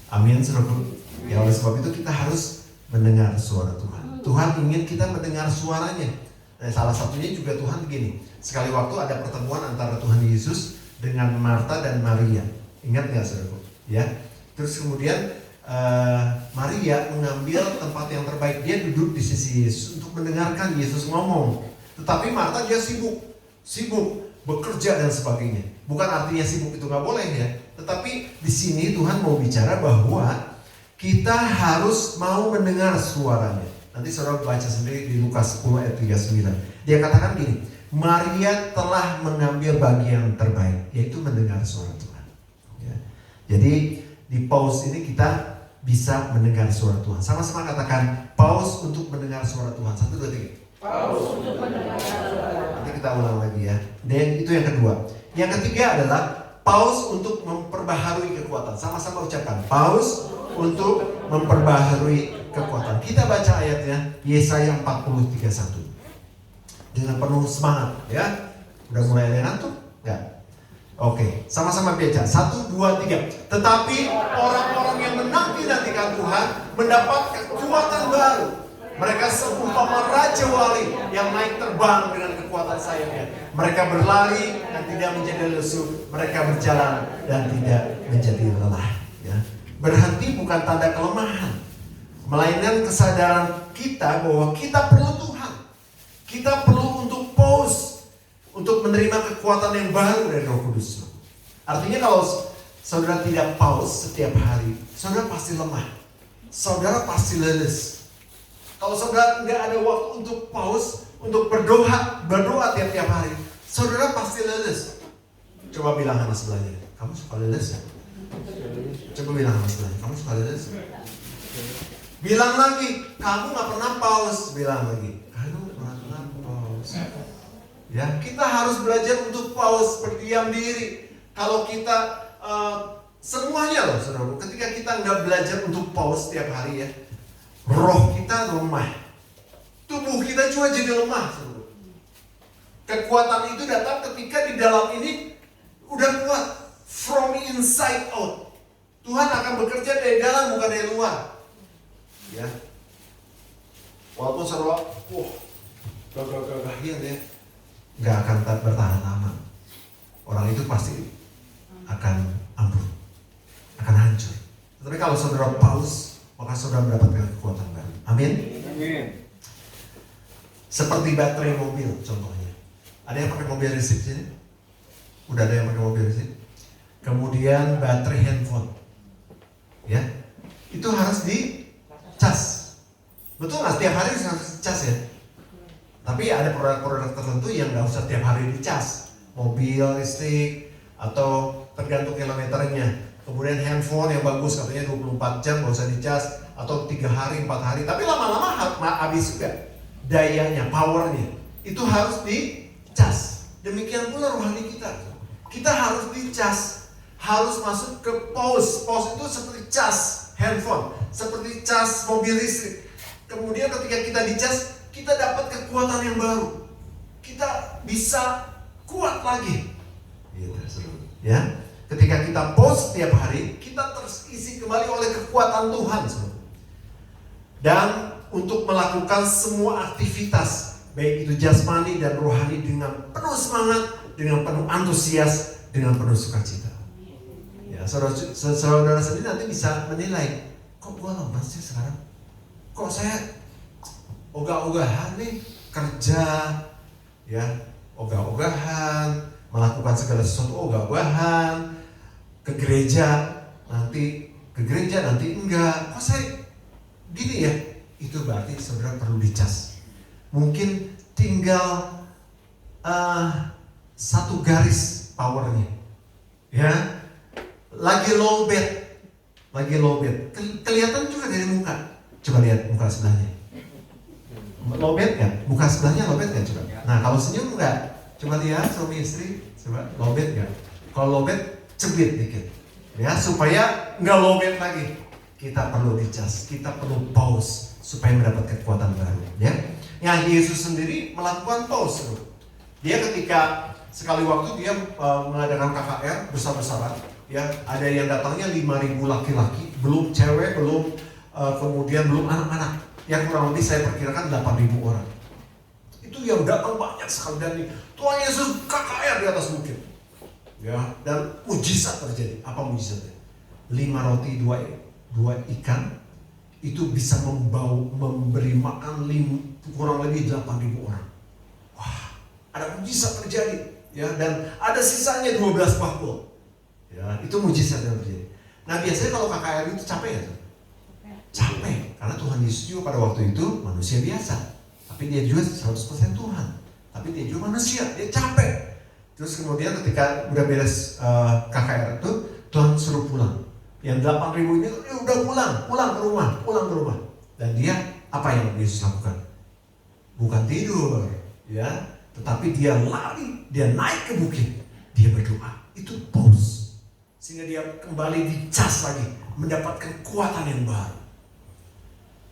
Amin, saudaraku. Ya, oleh sebab itu kita harus mendengar suara Tuhan. Tuhan ingin kita mendengar suaranya. Nah, salah satunya juga Tuhan begini. Sekali waktu ada pertemuan antara Tuhan Yesus dengan Marta dan Maria. Ingat nggak, saudaraku? Ya. Terus kemudian Maria mengambil tempat yang terbaik. Dia duduk di sisi Yesus untuk mendengarkan Yesus ngomong. Tetapi Marta dia sibuk bekerja dan sebagainya. Bukan artinya sibuk itu nggak boleh ya. Tetapi di sini Tuhan mau bicara bahwa kita harus mau mendengar suaranya. Nanti saudara baca sendiri di Lukas 10 ayat 39. Dia katakan gini, Maria telah mengambil bagian terbaik, yaitu mendengar suara Tuhan. Ya. Jadi di paus ini kita bisa mendengar suara Tuhan. Sama-sama katakan paus untuk mendengar suara Tuhan. 1, 2, 3. Paus untuk mendengar suara Tuhan. Nanti kita ulang lagi ya. Dan itu yang kedua. Yang ketiga adalah paus untuk memperbaharui kekuatan. Sama-sama ucapkan paus untuk memperbaharui kekuatan. Kita baca ayatnya Yesaya 40:31 dengan penuh semangat ya. Udah mulai ada ngantuk? Enggak? Oke, sama-sama baca. 1, 2, 3. Tetapi orang-orang yang menanti-nantikan Tuhan mendapat kekuatan baru. Mereka seumpama raja wali yang naik terbang dengan kekuatan sayapnya. Mereka berlari dan tidak menjadi lesu. Mereka berjalan dan tidak menjadi lelah. Ya. Berhenti bukan tanda kelemahan, melainkan kesadaran kita bahwa kita perlu Tuhan. Kita perlu untuk pause, untuk menerima kekuatan yang baru dari Roh Kudus. Artinya kalau saudara tidak pause setiap hari, saudara pasti lemah. Saudara pasti leles. Kalau saudara nggak ada waktu untuk pause, untuk berdoa tiap-tiap hari, saudara pasti leles. Coba bilang sama sebelahnya, kamu suka leles ya? Coba bilang sama sebelahnya, kamu suka leles ya? Bilang lagi, kamu nggak pernah pause. Bilang lagi, kamu nggak pernah pause. Ya, kita harus belajar untuk pause, berdiam diri. Kalau kita semuanya loh, saudara, ketika kita nggak belajar untuk pause setiap hari ya, roh kita lemah, tubuh kita juga jadi lemah. Saudara. Kekuatan itu datang ketika di dalam ini udah kuat, from inside out. Tuhan akan bekerja dari dalam bukan dari luar. Ya, walaupun saudara, gagah ya, nggak akan bertahan lama. Orang itu pasti akan ambruk, akan hancur. Tapi kalau saudara pause, maka saudara mendapatkan kekuatan baru. Amin. Amin. Seperti baterai mobil contohnya. Ada yang pakai mobil listrik sini? Udah ada yang pakai mobil listrik? Kemudian baterai handphone, ya, itu harus dicas. Betul nggak? Setiap hari harus dicas ya. Tapi ada produk-produk tertentu yang nggak usah tiap hari dicas. Mobil listrik atau tergantung kilometernya. Kemudian handphone yang bagus katanya 24 jam nggak usah dicas, atau 3 hari, 4 hari. Tapi lama-lama habis juga dayanya, powernya. Itu harus dicas. Demikian pula rohani kita. Kita harus dicas, harus masuk ke pause. Pause itu seperti cas handphone, seperti cas mobil listrik. Kemudian ketika kita dicas, kita dapat kekuatan yang baru. Kita bisa kuat lagi. Ya. Ketika kita pause setiap hari, kita terisi kembali oleh kekuatan Tuhan. dan untuk melakukan semua aktivitas baik itu jasmani dan rohani dengan penuh semangat, dengan penuh antusias, dengan penuh sukacita. Ya, saudara sendiri nanti bisa menilai, kok gue lemas sih sekarang? Kok saya ogah-ogahan nih kerja, ya ogah-ogahan, melakukan segala sesuatu ogah-ogahan, ke gereja nanti enggak, kok saya gini ya? Itu berarti saudara perlu dicas. Mungkin tinggal satu garis powernya, ya. Lagi low bed. Kelihatan juga dari muka. Coba lihat muka sebelahnya. Low bed nggak? Muka sebelahnya low bed nggak coba? Nah kalau senyum nggak? Coba lihat suami istri, coba low bed nggak? Kalau low bed cebit dikit, ya supaya nggak low bed lagi. Kita perlu dicas, kita perlu pause supaya mendapat kekuatan baru, ya. Yang Yesus sendiri melakukan pause. Dia ketika sekali waktu dia mengadakan KKR besar-besaran, ya. Ada yang datangnya 5.000 laki-laki, belum cewek, belum kemudian belum anak-anak. Yang kurang lebih saya perkirakan 8.000 orang. Itu yang datang banyak sekali dan Tuhan Yesus KKR di atas bukit, ya. Dan mujizat terjadi. Apa mujizatnya? 5 roti 2 ikan itu bisa memberi makan kurang lebih 8.000 orang. Wah, ada mujizat terjadi, ya. Dan ada sisanya 12 bakul, ya. Itu mujizat yang terjadi. Nah biasanya kalau KKR itu capek ya? Capek, karena Tuhan Yesus juga pada waktu itu manusia biasa, tapi dia juga 100% Tuhan, tapi dia juga manusia, dia capek. Terus kemudian ketika udah beres KKR itu, Tuhan suruh pulang. Yang 8.000 ini udah pulang ke rumah. Dan dia apa yang Yesus lakukan? Bukan tidur, ya, tetapi dia lari, dia naik ke bukit, dia berdoa. Itu pause, sehingga dia kembali dicas lagi, mendapatkan kekuatan yang baru.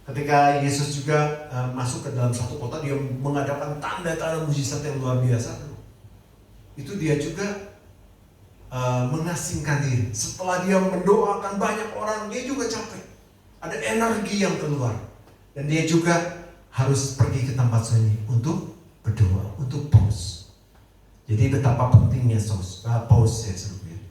Ketika Yesus juga masuk ke dalam satu kota, dia mengadakan tanda-tanda mujizat yang luar biasa. Itu dia juga mengasingkan diri. Setelah dia mendoakan banyak orang, dia juga capek. Ada energi yang keluar. Dan dia juga harus pergi ke tempat sunyi untuk berdoa, untuk pause. Jadi betapa pentingnya pause ya saudara.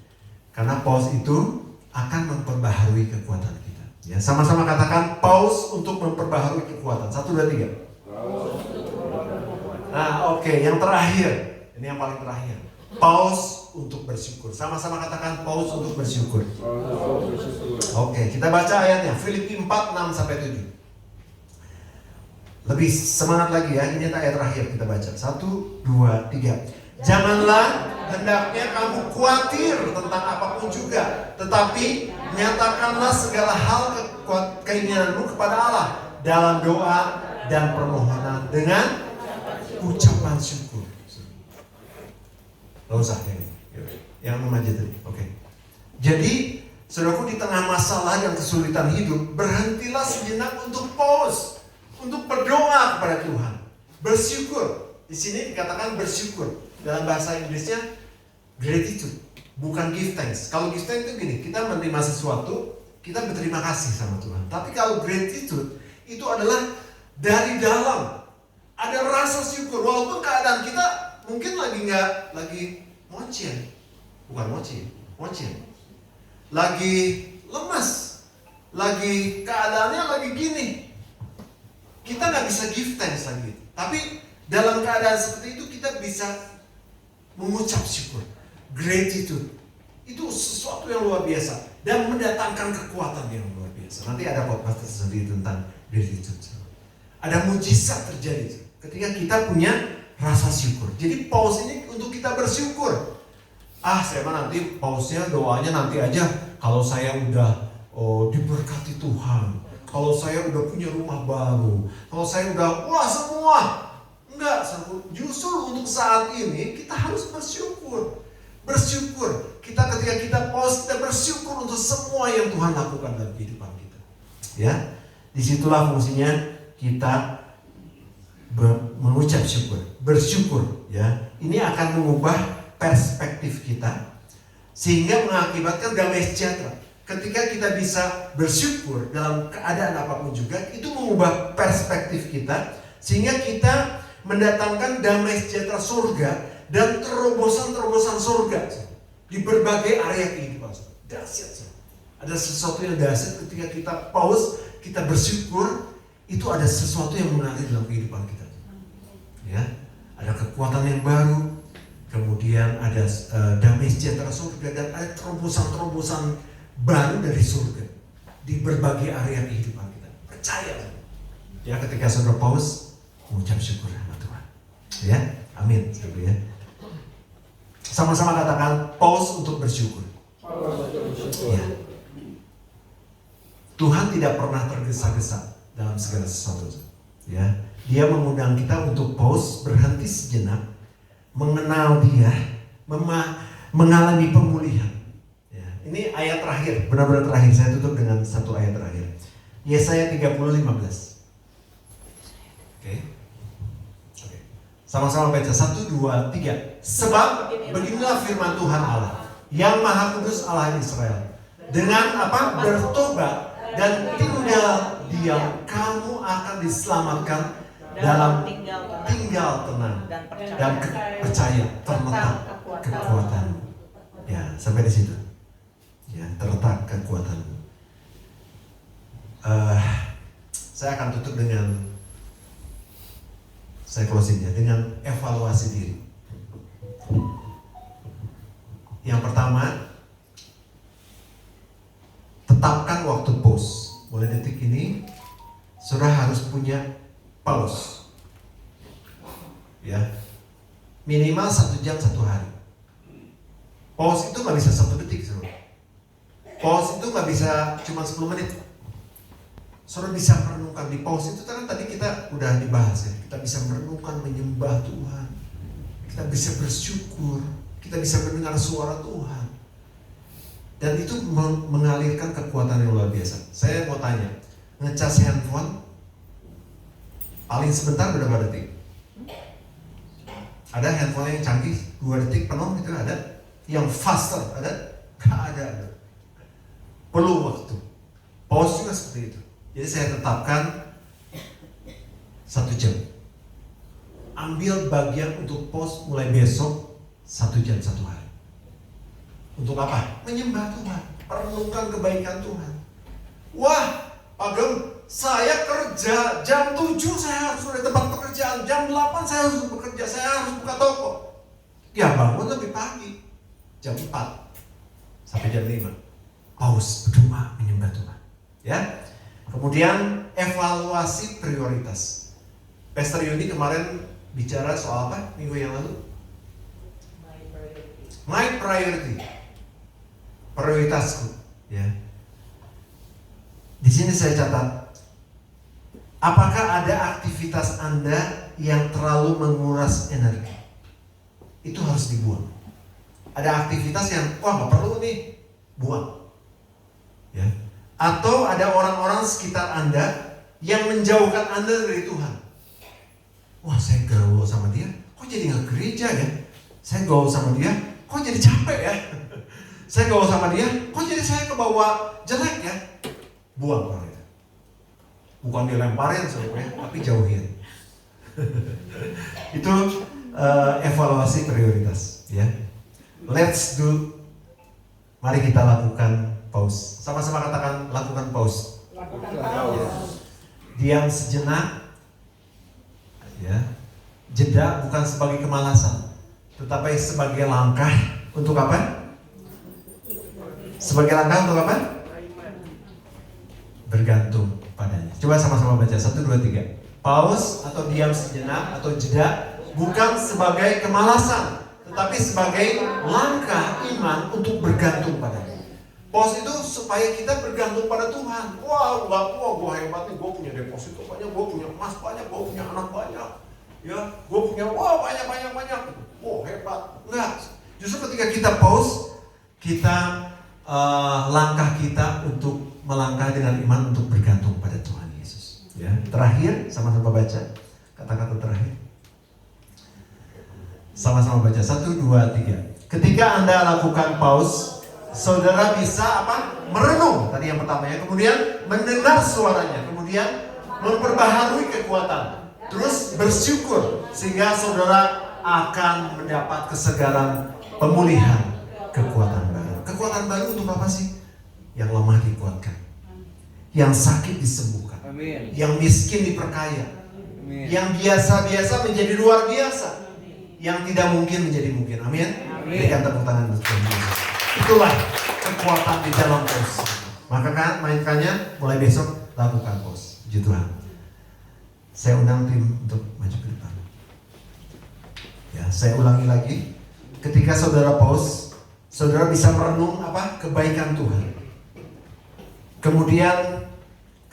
Karena pause itu akan memperbaharui kekuatan kita. Ya, sama-sama katakan pause untuk memperbaharui kekuatan. 1, 2, 3. Nah, oke, yang terakhir. Ini yang paling terakhir. Pause untuk bersyukur. Sama-sama katakan pause untuk bersyukur. Oke, kita baca ayatnya. Filipi 4, 6-7. Lebih semangat lagi ya. Ini ayat terakhir kita baca. 1, 2, 3. Janganlah hendaknya kamu khawatir tentang apapun juga, tetapi nyatakanlah segala hal keinginanmu kepada Allah dalam doa dan permohonan dengan ucapan syukur. Gak usah yang memanjat tadi. Oke. Jadi, saudaraku, di tengah masalah dan kesulitan hidup, berhentilah sejenak untuk pause, untuk berdoa kepada Tuhan, bersyukur. Di sini dikatakan bersyukur. Dalam bahasa Inggrisnya gratitude, bukan give thanks. Kalau give thanks itu gini, kita menerima sesuatu, kita berterima kasih sama Tuhan. Tapi kalau gratitude itu adalah dari dalam, ada rasa syukur. Walaupun keadaan kita mungkin lagi mocin, lagi lemas, lagi keadaannya lagi gini, kita nggak bisa give thanks lagi. Tapi dalam keadaan seperti itu kita bisa mengucap syukur, gratitude. Itu sesuatu yang luar biasa dan mendatangkan kekuatan yang luar biasa. Nanti ada podcast tersendiri tentang gratitude. Ada mujizat terjadi ketika kita punya rasa syukur. Jadi pause ini untuk kita bersyukur. Saya mah nanti pause-nya, doanya nanti aja kalau saya udah diberkati Tuhan, kalau saya udah punya rumah baru, kalau saya udah semua. Enggak, justru untuk saat ini kita harus bersyukur. Bersyukur. Ketika kita pause, kita bersyukur untuk semua yang Tuhan lakukan dalam kehidupan kita. Ya, disitulah fungsinya kita mengucap syukur, bersyukur. Ya, ini akan mengubah perspektif kita sehingga mengakibatkan damai sejahtera. ketika kita bisa bersyukur dalam keadaan apapun juga, itu mengubah perspektif kita sehingga kita mendatangkan damai sejahtera surga dan terobosan-terobosan surga di berbagai area kehidupan. Dahsyat. Ada sesuatu yang dahsyat ketika kita pause, kita bersyukur, itu ada sesuatu yang mengalir dalam kehidupan kita. Ya, ada kekuatan yang baru, kemudian ada damai sejahtera surga dan ada terobosan-terobosan baru dari surga di berbagai area kehidupan kita. Percaya ya ketika saudara pause mengucap syukur sama Tuhan. Ya, amin. Ya. Sama-sama katakan pause untuk bersyukur. Ya. Tuhan tidak pernah tergesa-gesa dalam segala sesuatu. Ya, Dia mengundang kita untuk pause, berhenti sejenak, mengenal Dia, mengalami pemulihan. Ya, ini ayat terakhir, benar-benar terakhir. Saya tutup dengan satu ayat terakhir. Yesaya 30:15. Oke. Sama-sama baca 1, 2, 3. Sebab beginilah firman Tuhan Allah, yang Maha Kudus Allah Israel. Dengan apa? Bertobat dan tinggal diam, kamu akan diselamatkan dalam tinggal tenang dan percaya terletak kekuatan. Ya, sampai di situ. Ya, terletak kekuatan. Saya akan tutup dengan, saya closing ya, dengan evaluasi diri. Yang pertama, tetapkan waktu pause. Mulai detik ini, saudara harus punya pause. Ya, minimal 1 jam 1 hari. Pause itu nggak bisa 1 detik, saudara. Pause itu nggak bisa cuma 10 menit. Saudara bisa merenungkan di pause itu kan tadi kita udah dibahas ya. Kita bisa merenungkan, menyembah Tuhan. Kita bisa bersyukur. Kita bisa mendengar suara Tuhan. Dan itu mengalirkan kekuatan yang luar biasa. Saya mau tanya, ngecas handphone paling sebentar berapa detik? Ada handphone yang canggih 2 detik penuh itu ada. Yang faster ada? Gak ada. Perlu waktu. Pause juga seperti itu. Jadi saya tetapkan 1 jam. Ambil bagian untuk pause mulai besok 1 jam 1 hari. Untuk apa? Menyembah Tuhan, merenungkan kebaikan Tuhan. Wah, Pak Gem, saya kerja jam 7 saya harus di tempat pekerjaan, jam 8 saya harus bekerja, saya harus buka toko. Ya bangun lebih pagi, jam 4 sampai jam 5. Pause, berdoa, menyembah Tuhan. Ya. Kemudian evaluasi prioritas. Pastor Yuni kemarin bicara soal apa minggu yang lalu? My priority. Prioritasku, ya. Di sini saya catat, apakah ada aktivitas Anda yang terlalu menguras energi? Itu harus dibuang. Ada aktivitas yang nggak perlu nih, buang. Ya. Atau ada orang-orang sekitar Anda yang menjauhkan Anda dari Tuhan. Wah, saya gaul sama dia, kok jadi nggak gereja ya? Saya gaul sama dia, kok jadi capek ya? Saya gaul sama dia, kok jadi saya kebawa jelek ya? Buang orang itu. Bukan dilemparin sebenarnya, tapi jauhin. Itu evaluasi prioritas, ya. Let's do. Mari kita lakukan pause. Sama-sama katakan lakukan pause. Diam sejenak, ya. Jeda bukan sebagai kemalasan, tetapi sebagai langkah untuk apa? Sebagai langkah untuk apa? Bergantung padanya. Coba sama-sama baca 1, 2, 3. Pause atau diam sejenak atau jeda bukan sebagai kemalasan, tetapi sebagai langkah iman untuk bergantung padanya. Pause itu supaya kita bergantung pada Tuhan. Wah, gue hebat nih, gue punya deposito banyak, gue punya emas banyak, gue punya anak banyak, ya, gue punya banyak. Wah, hebat. Enggak. Justru ketika kita pause, kita langkah kita untuk melangkah dengan iman untuk bergantung pada Tuhan Yesus. Ya, terakhir sama-sama baca kata-kata terakhir. Sama-sama baca 1, 2, 3. Ketika Anda lakukan pause, saudara bisa apa? Merenung tadi yang pertama ya. Kemudian mendengar suaranya. Kemudian memperbaharui kekuatan. Terus bersyukur sehingga saudara akan mendapat kesegaran, pemulihan, kekuatan baru. Kekuatan baru untuk apa sih? Yang lemah dikuatkan, yang sakit disembuhkan, Amin. yang miskin diperkaya, Amin. yang biasa-biasa menjadi luar biasa, yang tidak mungkin menjadi mungkin. Amin. Berikan tepuk tangan untuk Tuhan. Itulah kekuatan di dalam pos. Maka kan mainkannya mulai besok lakukan pos. Puji Tuhan. Saya undang tim untuk maju ke depan. Ya, saya ulangi lagi. Ketika saudara pos, saudara bisa merenung apa? Kebaikan Tuhan. Kemudian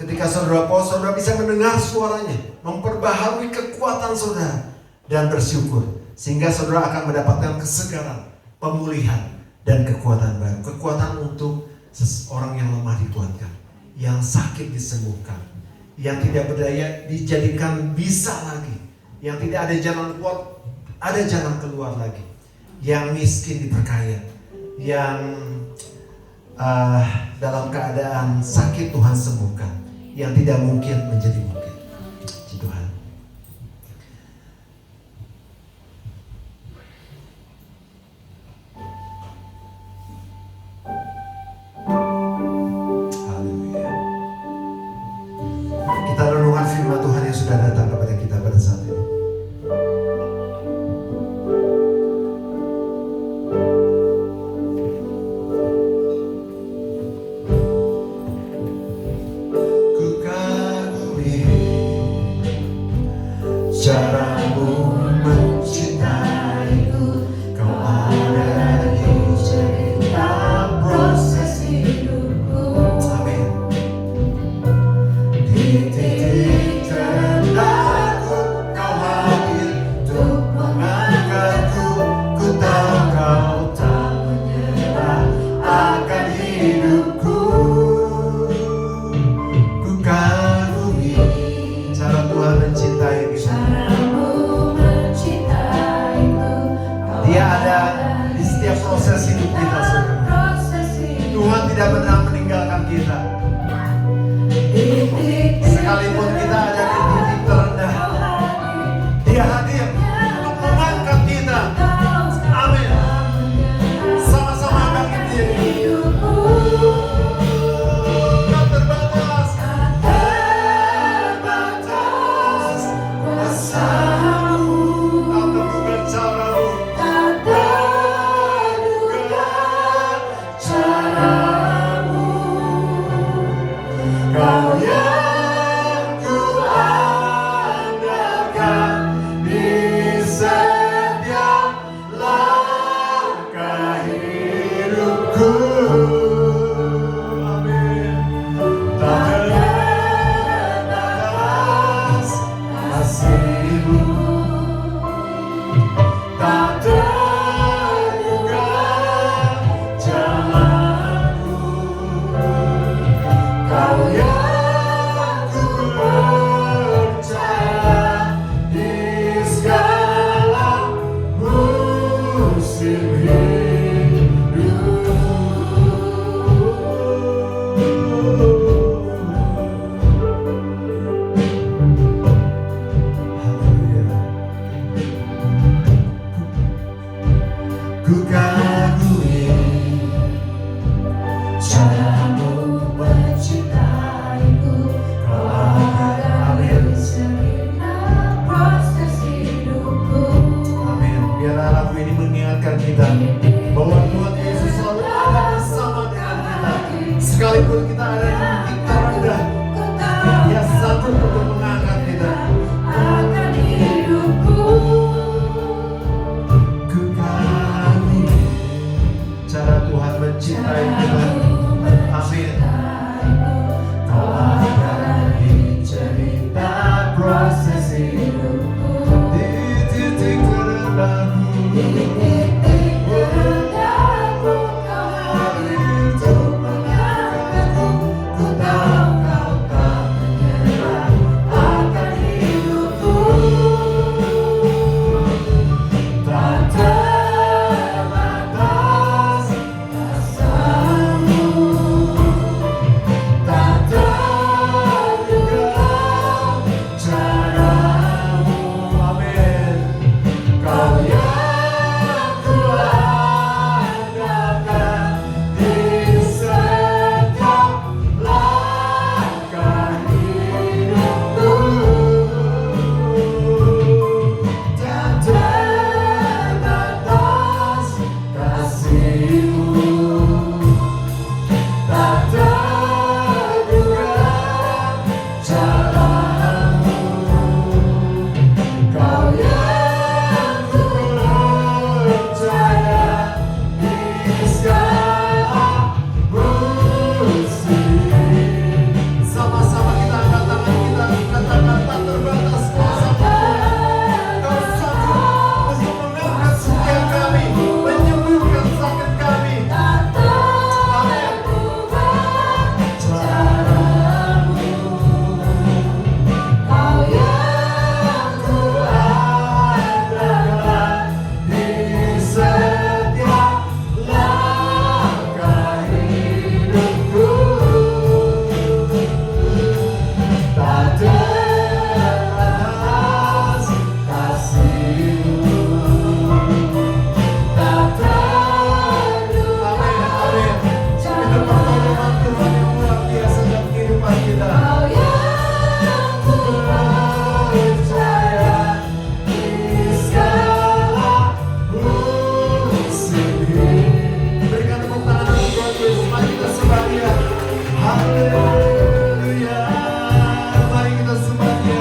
ketika saudara pos, saudara bisa mendengar suaranya, memperbaharui kekuatan saudara dan bersyukur sehingga saudara akan mendapatkan kesegaran, pemulihan dan kekuatan baru. Kekuatan untuk seseorang yang lemah dikuatkan, yang sakit disembuhkan, yang tidak berdaya dijadikan bisa lagi, yang tidak ada jalan keluar, ada jalan keluar lagi, yang miskin diperkaya, yang dalam keadaan sakit Tuhan sembuhkan, yang tidak mungkin menjadi mungkin. Puji Tuhan. Haleluya. Kita renungkan firman Tuhan yang sudah datang kepada kita pada saat ini. Caramu mencintaiku, kau ada di cerita proses hidupku. Amin. Di titik terendahku, kau hadir untuk mengangkatku. Ku tahu kau tak menyerah akan hidupku. Ku kagumi cara Tuhan mencintai kita. Dia ada di setiap proses hidup kita, saudara. Tuhan tidak pernah meninggalkan kita. Sekalipun kita ada di titik terendah, Dia hadir untuk mengangkat kita. Amin. Sama-sama bangkit diri. Tak terbatas kuasamu, tak terduga caramu. Kau yang ku andalkan di setiap langkah hidupku. Amin. Tak terbatas kasih-Mu, tak terduga jalan-Mu. Kau yang ku percaya di segala musim hidupku. Haleluya. Ku kagumi caramu mencintaiku, kau ada di setiap proses hidupku. Amin. Biarlah lagu ini mengingatkan kita bahwa Tuhan Yesus selalu ada bersama dengan kita. Sekalipun kita ada di titik terendah, Dia sanggup untuk mengangkat kita. Akan hidupku. Ku kagumi cara Tuhan mencintai kita. Amin. Kau ada di cerita proses hidupku. Di titik terendahku, kau hadir untuk mengangkatku. Ku Haleluya. Mari kita semuanya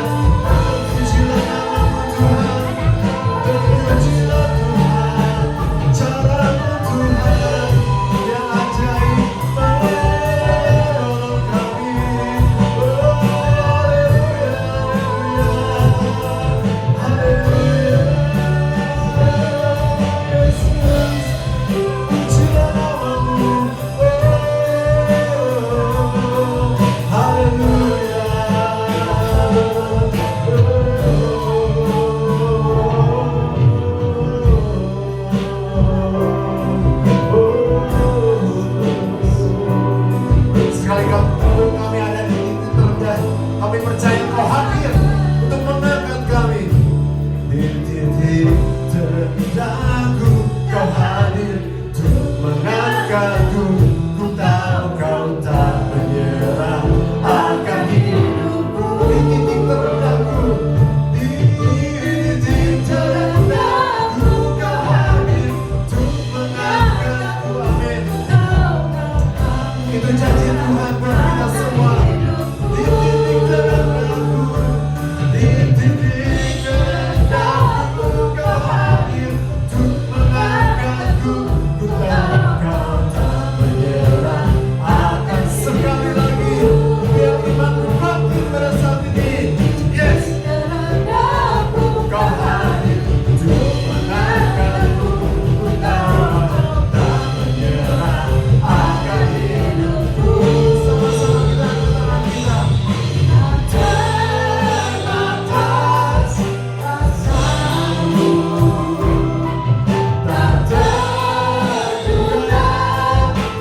pujilah nama Tuhan. Pujilah Tuhan. Caramu Tuhan yang ajaib menolong kami. Haleluya. Yesus, pujilah namamu. Sekali kami ada di titik terendah, kami percaya Kau hadir untuk mengangkat kami. Di titik terendahku Kau hadir untuk mengangkatku. Ku tahu Kau tak menyerah akan hidupku. Di titik terendahku, di titik terendahku Kau hadir untuk mengangkatku. Amin. Itu janji Tuhan buat kita semua. Di titik terendahku, di titik terendahku Kau hadir untuk mengangkatku. Ku tahu Kau tak menyerah akan. Sekali lagi, biar imanku makin pada saat ini. Yes, Kau hadir untuk mengangkatku. Ku tahu Kau tak menyerah akan hidupku. Sama-sama kita katakan kita. Terbatas rasamu, tak terduga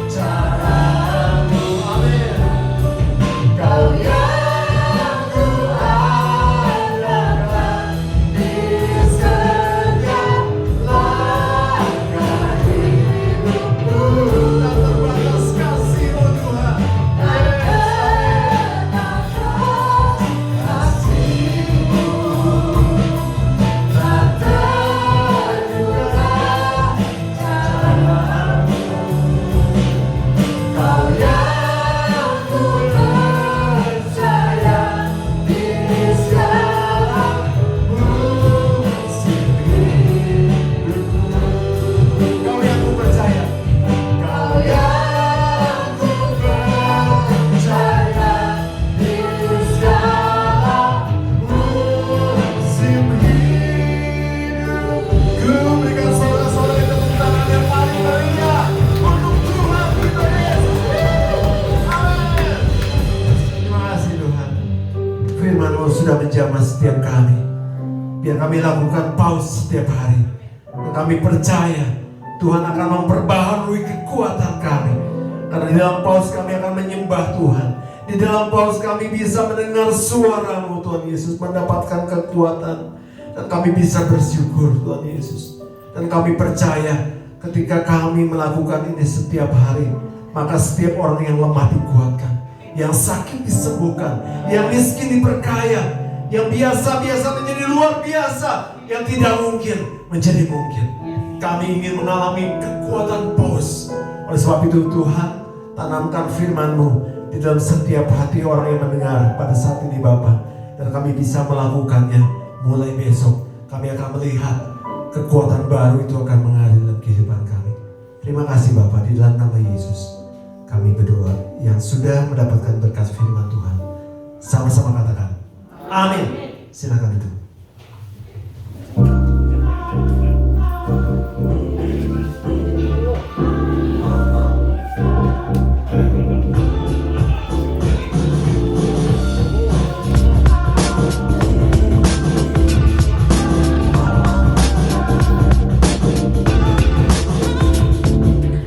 caramu. Amin. Kau yang ku andalkan di setiap langkah hidupku. Tak terbatas kasih-Mu Tuhan. Kau yang ku percaya di segala musim hidupku. Kau yang ku percaya. Kau yang ku percaya di segala musim hidupku. Berikan saudara-saudara tepuk tangan yang paling meriah untuk Tuhan kita Yesus. Amin. Terima kasih Tuhan. Firman-Mu sudah menjamah setiap kami. Biar kami lakukan paus setiap hari. Dan kami percaya Tuhan akan memperbaharui kekuatan kami. Karena di dalam paus kami akan menyembah Tuhan. Di dalam paus kami bisa mendengar suara-Mu Tuhan Yesus, mendapatkan kekuatan. Dan kami bisa bersyukur Tuhan Yesus. Dan kami percaya ketika kami melakukan ini setiap hari, maka setiap orang yang lemah dikuatkan, yang sakit disembuhkan, yang miskin diperkaya, yang biasa-biasa menjadi luar biasa, yang tidak mungkin menjadi mungkin. Kami ingin mengalami kekuatan paus. Oleh sebab itu Tuhan, tanamkan firman-Mu di dalam setiap hati orang yang mendengar pada saat ini Bapa. Dan kami bisa melakukannya mulai besok. Kami akan melihat kekuatan baru itu akan mengalir dalam kehidupan kami. Terima kasih Bapa, di dalam nama Yesus kami berdoa yang sudah mendapatkan berkat firman Tuhan. Sama-sama katakan amin. Silakan duduk.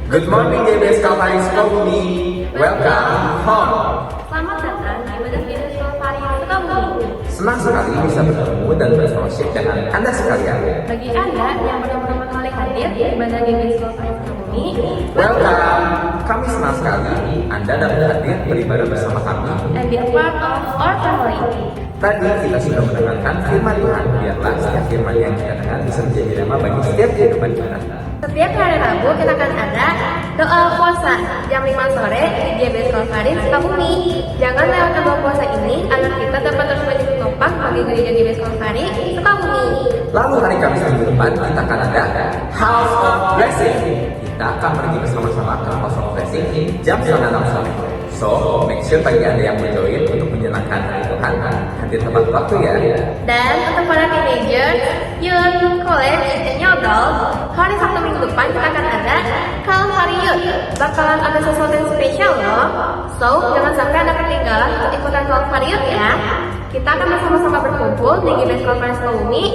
Good morning GBS Calvary Sukabumi. Welcome home. Selamat datang di ibadah GBS Calvary Sukabumi. Senang sekali bisa bertemu dan berfellowship dengan Anda sekalian. Bagi Anda yang pertama kali hadir di ibadah GBS Calvary Sukabumi, Sukabumi. Welcome. Kami senang sekali Anda dapat hadir beribadah bersama kami. And be a part of our family. Tadi kita sudah mendengarkan firman Tuhan. Biarlah setiap firman yang kita dengar bisa menjadi rema bagi setiap kehidupan kita. Setiap hari Rabu kita akan ada doa puasa jam 5 sore di GBS Kalvaris Sukabumi. Jangan lewatkan doa puasa ini agar kita dapat terus menjadi penopang bagi gereja GBS Kalvaris Sukabumi. Lalu hari Kamis minggu depan kita akan ada House of Blessing. Kita akan pergi bersama-sama ke House of Blessing jam 5:30 sore. So, make sure bagi Anda yang mau join untuk menyenangkan hari Tuhan, hadir tepat waktu ya. Dan untuk para teenager, youth, college, and young adult, hari Sabtu minggu depan kita akan ada Calvary Youth. Bakalan ada sesuatu yang spesial loh. So, jangan sampai Anda ketinggalan untuk ikutan Calvary Youth ya. Kita akan bersama-sama berkumpul di GBS Kalvaris Sukabumi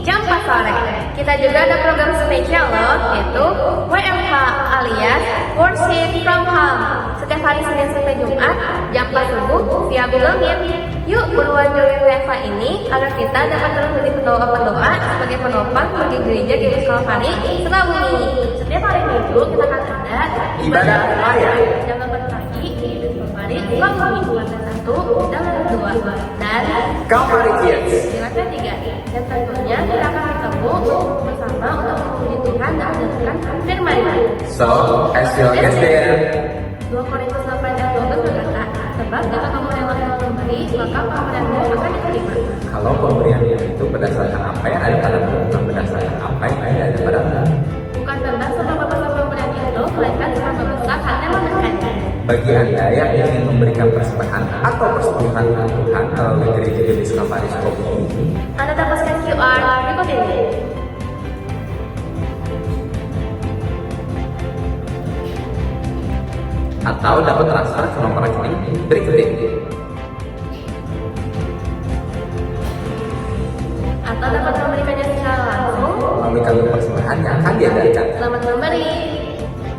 jam 4 sore. Kita juga ada program spesial loh, yaitu WFH alias Worship from Home. Setiap hari Senin sampai Jumat jam 4 subuh via Google Meet. Yuk buruan join WFH ini agar kita dapat terus menjadi pendoa-pendoa sebagai penopang bagi gereja GBS Kalvaris Sukabumi. Setiap hari Minggu kita akan ada Ibadah raya. jam 8 pagi di GBS Kalvaris Sukabumi lantai 1 dan lantai 2 dan Calvary Kids. di lantai 3. Dan tentunya kita akan bertemu bersama untuk memuji Tuhan dan mendengarkan firman-Nya. So, as you get there, 2 Korintus 8 ayat 12 berkata, sebab jika kamu rela memberi, maka pemberianmu akan diterima. kalau pemberian itu berdasarkan apa yang ada padamu, bukan berdasarkan apa yang ada padamu. Bukan tentang seberapa besar pemberian itu, melainkan seberapa besar hati yang memberikannya. Bagi Anda yang ingin memberikan persembahan atau persekutuan untuk Tuhan melalui gereja GBS Kalvaris Sukabumi, Anda dapat scan QR berikut ini. atau dapat transfer ke nomor rekening berikut ini. Atau dapat memberikannya secara langsung. Melalui kalung persembahan yang akan diadakan. Selamat memberi.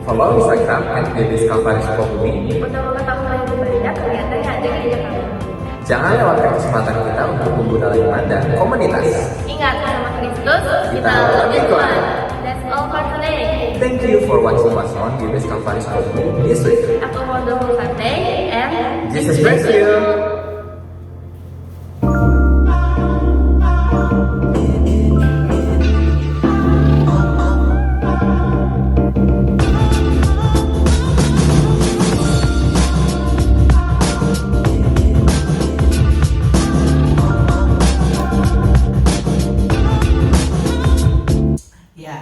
Follow Instagram @GBS Kalvaris Sukabumi. Untuk mengetahui lebih banyak kegiatan yang ada di gereja kami. Jangan lewatkan kesempatan kita untuk tumbuh dalam iman dan komunitas. Ingat, sama Kristus, Kita lebih kuat. That's all for today. Thank you for watching us on GBS Kalvaris Sukabumi this week. Have a wonderful Sunday and Jesus bless you. Ya,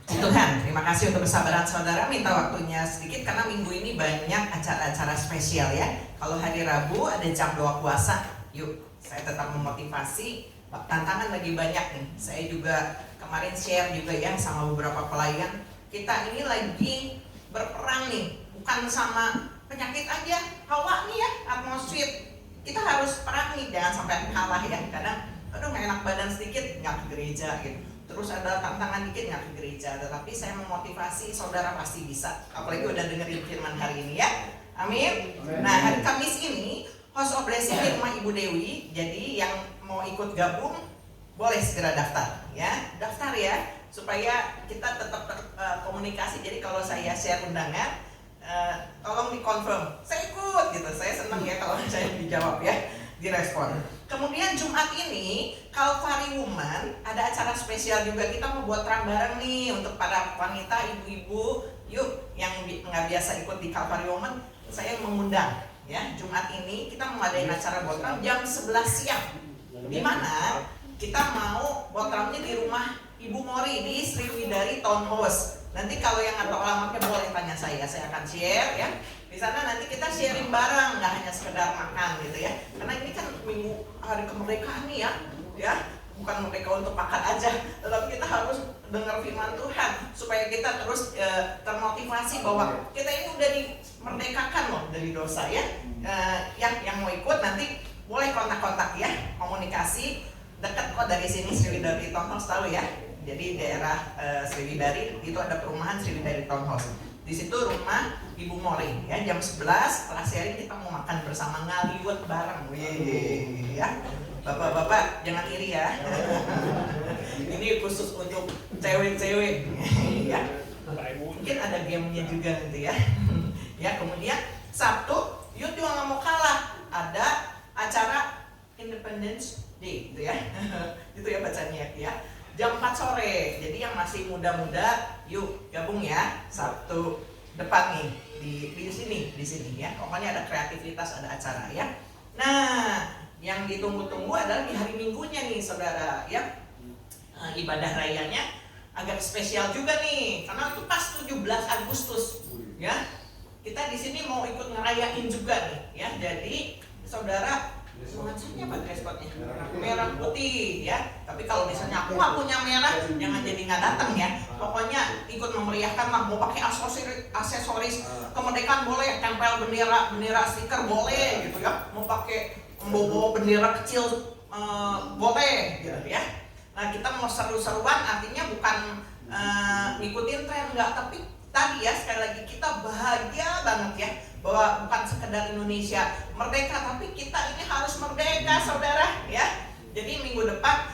puji Tuhan, terima kasih untuk kesabaran saudara. Minta waktunya sedikit karena minggu ini banyak acara-acara spesial ya. Kalau hari Rabu ada jam doa puasa. Yuk, saya tetap memotivasi. Tantangan lagi banyak nih. Saya juga kemarin share juga ya sama beberapa pelayan. Kita ini lagi berperang nih, bukan sama penyakit aja. Hawa nih ya, atmosfer. Kita harus perang nih, jangan sampai kalah ya. Kadang, aduh nggak enak badan sedikit, nggak ke gereja gitu. Terus ada tantangan dikit nggak ke gereja, tetapi saya memotivasi saudara pasti bisa. Apalagi udah dengerin firman hari ini ya. Amin. Nah, hari Kamis ini House of Blessing di rumah Ibu Dewi. Jadi yang mau ikut gabung boleh segera daftar ya. Daftar ya supaya kita tetap komunikasi. Jadi kalau saya share undangan tolong dikonfirm. Saya ikut gitu. Saya senang ya kalau saya dijawab ya, direspon. Kemudian Jumat ini Calvary Woman ada acara spesial juga. Kita mau buat terang bareng nih untuk para wanita, ibu-ibu. Yuk yang nggak biasa ikut di Calvary Woman, saya mengundang ya. Jumat ini kita mau adain acara buat terang jam 11 siang. Di mana kita mau buat terangnya di rumah Ibu Mori di Sriwidari Townhouse. Nanti kalau yang nggak tahu alamatnya boleh tanya saya akan share ya. Di sana nanti kita sharing bareng, nggak hanya sekedar makan gitu ya. Karena ini kan minggu hari kemerdekaan nih ya. Bukan merdeka untuk makan aja, tetapi kita harus dengar firman Tuhan supaya kita terus termotivasi bahwa kita ini udah dimerdekakan loh dari dosa ya. Yang mau ikut nanti boleh kontak-kontak ya, komunikasi dekat kok dari sini Sriwidari Townhouse tahu ya. Jadi daerah Sriwidari itu ada perumahan Sriwidari Townhouse. Di situ rumah Ibu Mori ya, jam 11 setelah sharing kita mau makan bersama ngaliwet bareng. Wih, ya. Bapak-bapak jangan iri ya. Ini khusus untuk cewek-cewek ya. Mungkin ada gamenya juga nanti ya. Ya, kemudian Sabtu Youth juga nggak mau kalah, ada acara Independence Day gitu ya. Gitu ya bacanya ya. Jam 4 sore. Jadi yang masih muda-muda yuk gabung ya Sabtu depan nih di sini ya. Pokoknya ada kreativitas, ada acara ya. Nah, yang ditunggu-tunggu adalah di hari Minggunya nih saudara ya. Ibadah rayanya agak spesial juga nih karena itu pas 17 Agustus ya. Kita di sini mau ikut ngerayain juga nih ya. Jadi saudara nuansanya apa dress code-nya? Merah putih ya. Tapi kalau misalnya aku nggak punya merah, jangan jadi nggak datang ya. Pokoknya ikut memeriahkan lah. Mau pakai aksesoris kemerdekaan boleh, tempel bendera stiker boleh gitu ya. Mau pakai membawa bendera kecil boleh gitu ya. Nah kita mau seru-seruan, artinya bukan ngikutin tren enggak, tapi tadi ya sekali lagi kita bahagia banget ya bahwa bukan sekedar Indonesia merdeka, tapi kita ini harus merdeka saudara ya. Jadi minggu depan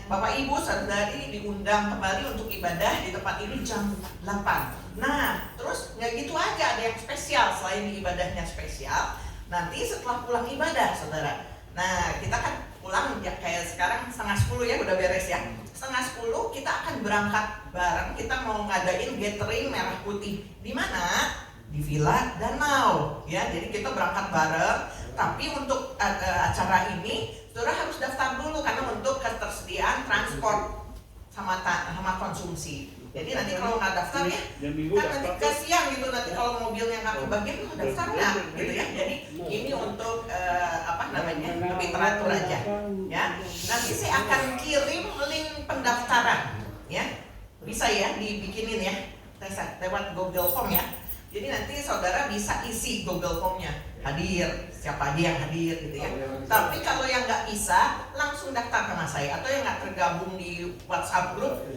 Bapak Ibu saudari diundang kembali untuk ibadah di tempat ini jam 8. Nah terus nggak gitu aja, ada yang spesial selain di ibadahnya spesial. Nanti setelah pulang ibadah saudara, nah kita kan pulang ya kayak sekarang 9:30 ya udah beres ya. 9:30 kita akan berangkat bareng, kita mau ngadain gathering merah putih. Di mana? Di Villa Danau ya. Jadi kita berangkat bareng, tapi untuk acara ini saudara harus daftar dulu karena untuk ketersediaan transport sama konsumsi. Jadi nanti kalau nggak daftar ya, kan nanti kasihan gitu nanti kalau mobilnya nggak kebagian daftar nggak gitu ya. Jadi ini untuk lebih teratur aja ya. Nanti saya akan kirim link pendaftaran ya, bisa ya dibikinin ya lewat Google Form ya. Jadi nanti saudara bisa isi Google Form-nya, hadir, siapa aja yang hadir gitu ya. Tapi kalau yang nggak bisa, langsung daftar sama saya. Atau yang nggak tergabung di WhatsApp grup,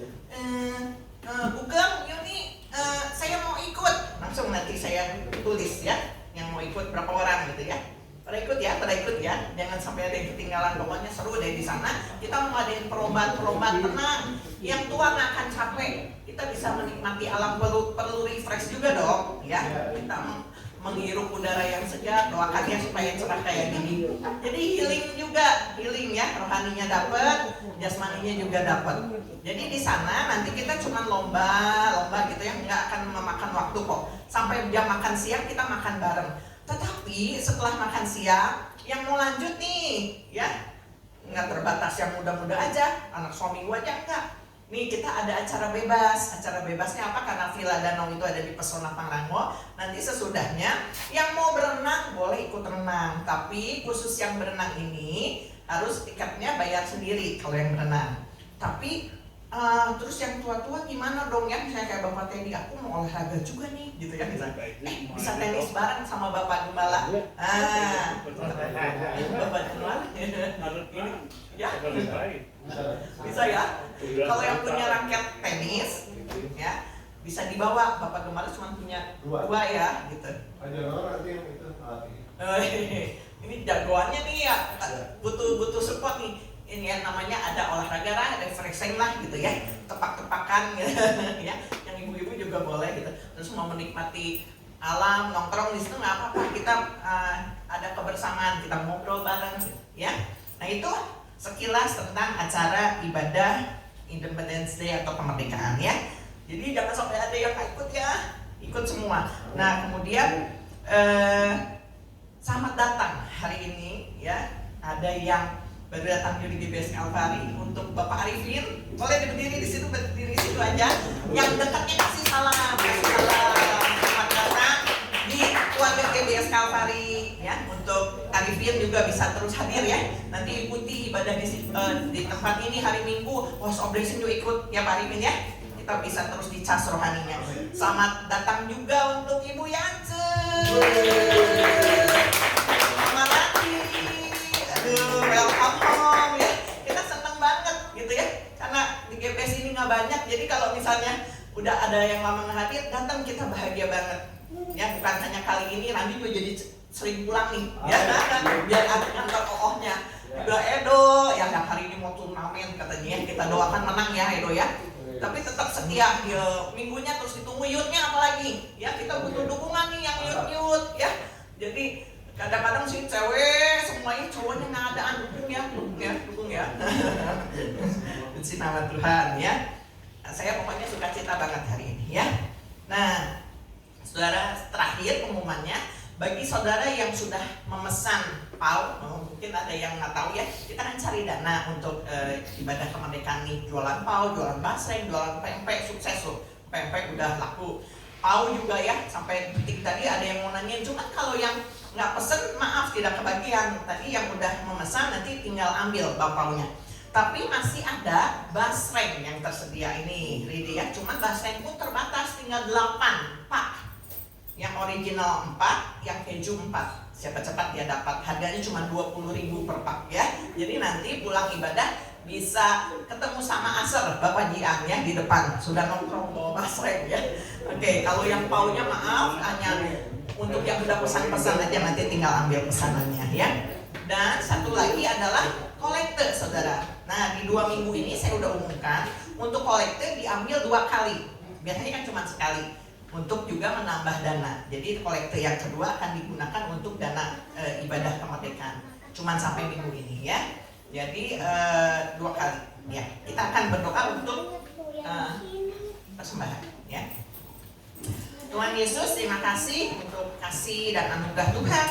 Google, Yuni, saya mau ikut. Langsung nanti saya tulis ya, yang mau ikut berapa orang gitu ya. Pada ikut ya, jangan sampai ada yang ketinggalan. Pokoknya seru deh di sana. Kita mau ngadain perlombaan tenang. Yang tua nggak akan capek. Kita bisa menikmati alam, perlu refresh juga dong ya. Kita menghirup udara yang segar, doakan ya supaya cerah kayak gini. Jadi healing ya, rohaninya dapat, jasmaninya juga dapat. Jadi di sana nanti kita cuma lomba gitu ya, nggak akan memakan waktu kok. Sampai jam makan siang kita makan bareng. Tetapi setelah makan siang, yang mau lanjut nih ya, nggak terbatas yang muda-muda aja, anak suami gua aja enggak. Nih kita ada acara bebas. Acara bebasnya apa? Karena Villa Danau itu ada di Pesona Pangrango. Nanti sesudahnya yang mau berenang boleh ikut renang. Tapi khusus yang berenang ini harus tiketnya bayar sendiri kalau yang berenang. Tapi terus yang tua-tua gimana dong ya? Misalnya kayak Bapak Teddy, aku mau olahraga juga nih gitu ya. Bisa tenis bareng sama Bapak Gembala. Bapak Gembala ini ya. Bisa ya. Kalau yang punya raket tenis ya bisa dibawa. Bapak Gembala cuma punya dua ya gitu. Ini jagoannya nih ya, butuh support nih. Ini yang namanya ada olahraga lah, ada refreshing lah gitu ya, tepak-tepakan gitu ya. Yang ibu-ibu juga boleh gitu. Terus mau menikmati alam, nongkrong di situ nggak apa-apa. Kita ada kebersamaan, kita ngobrol bareng gitu, ya. Nah itu sekilas tentang acara ibadah Independence Day atau kemerdekaan ya. Jadi jangan sampai ada yang nggak ikut ya, ikut semua. Nah kemudian selamat datang hari ini ya. Ada yang baru datang di GBS Kalvari untuk Bapak Arifin, boleh berdiri di situ, berdiri di situ aja. Yang dekatnya kasih salam, selamat datang di keluarga GBS Kalvari ya. Untuk Arifin juga bisa terus hadir ya. Nanti ikuti ibadah di tempat ini hari Minggu. Host of Blessing juga ikut ya Pak Arifin ya. Kita bisa terus dicas rohaninya. Selamat datang juga untuk Ibu Yance. Welcome home ya. Kita seneng banget gitu ya. Karena di GBS ini nggak banyak. Jadi kalau misalnya udah ada yang lama nggak hadir, datang kita bahagia banget. Ya bukan hanya kali ini, nanti juga jadi sering pulang nih. Ya biar ada kantor oohnya. Juga Edo yang hari ini mau turnamen katanya ya. Kita doakan menang ya Edo ya. tapi tetap setia. Ya, minggunya terus ditunggu youth-nya apalagi. Ya, kita butuh dukungan nih yang youth ya. Jadi kadang-kadang sih cewek semuanya, cowoknya nggak ada, dukung ya. Puji nama Tuhan ya. Saya pokoknya suka cita banget hari ini ya. Nah, saudara, terakhir pengumumannya, bagi saudara yang sudah memesan PAU, mungkin ada yang nggak tahu ya, kita kan cari dana untuk ibadah kemerdekaan nih, jualan PAU, jualan basreng, jualan pempek, sukses loh. Pempek udah laku, PAU juga ya, sampai detik tadi ada yang mau nanyain, cuman kalau yang nggak pesen, maaf tidak kebagian. Tadi yang udah memesan nanti tinggal ambil bapaunya. Tapi masih ada basreng yang tersedia ini, Ridi ya. Cuman basreng pun terbatas, tinggal 8 pak. Yang original 4, yang keju 4. Siapa cepat dia dapat. Harganya cuma 20.000 per pak ya. Jadi nanti pulang ibadah bisa ketemu sama Aser, Bapak Jian ya di depan. Sudah nongkrong bawa basreng ya. Oke, kalau yang paunya maaf, hanya untuk yang sudah pesan-pesan aja, nanti tinggal ambil pesanannya ya. Dan satu lagi adalah kolekte, saudara. Nah, di 2 minggu ini saya udah umumkan untuk kolekte diambil 2 kali. Biasanya kan cuma sekali, untuk juga menambah dana. Jadi kolekte yang kedua akan digunakan untuk dana ibadah kemerdekaan. Cuman sampai minggu ini ya. Jadi 2 kali ya. Kita akan berdoa untuk persembahan ya. Tuhan Yesus, terima kasih untuk kasih dan anugerah Tuhan,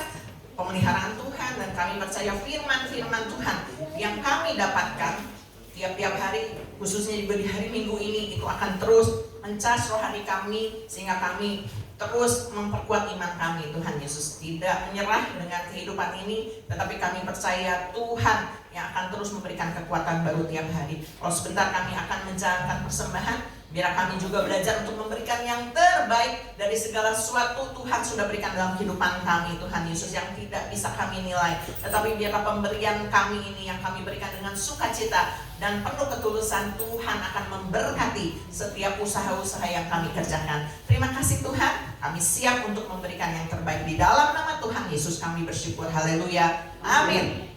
pemeliharaan Tuhan, dan kami percaya firman-firman Tuhan yang kami dapatkan tiap-tiap hari, khususnya juga di hari Minggu ini, itu akan terus mencas rohani kami, sehingga kami terus memperkuat iman kami. Tuhan Yesus, tidak menyerah dengan kehidupan ini, tetapi kami percaya Tuhan yang akan terus memberikan kekuatan baru tiap hari. Kalau sebentar kami akan menjalankan persembahan, biar kami juga belajar untuk memberikan yang terbaik dari segala sesuatu Tuhan sudah berikan dalam kehidupan kami. Tuhan Yesus, yang tidak bisa kami nilai, tetapi biarlah pemberian kami ini yang kami berikan dengan sukacita dan penuh ketulusan, Tuhan akan memberkati setiap usaha-usaha yang kami kerjakan. Terima kasih Tuhan, kami siap untuk memberikan yang terbaik. Di dalam nama Tuhan Yesus kami bersyukur. Haleluya, amin.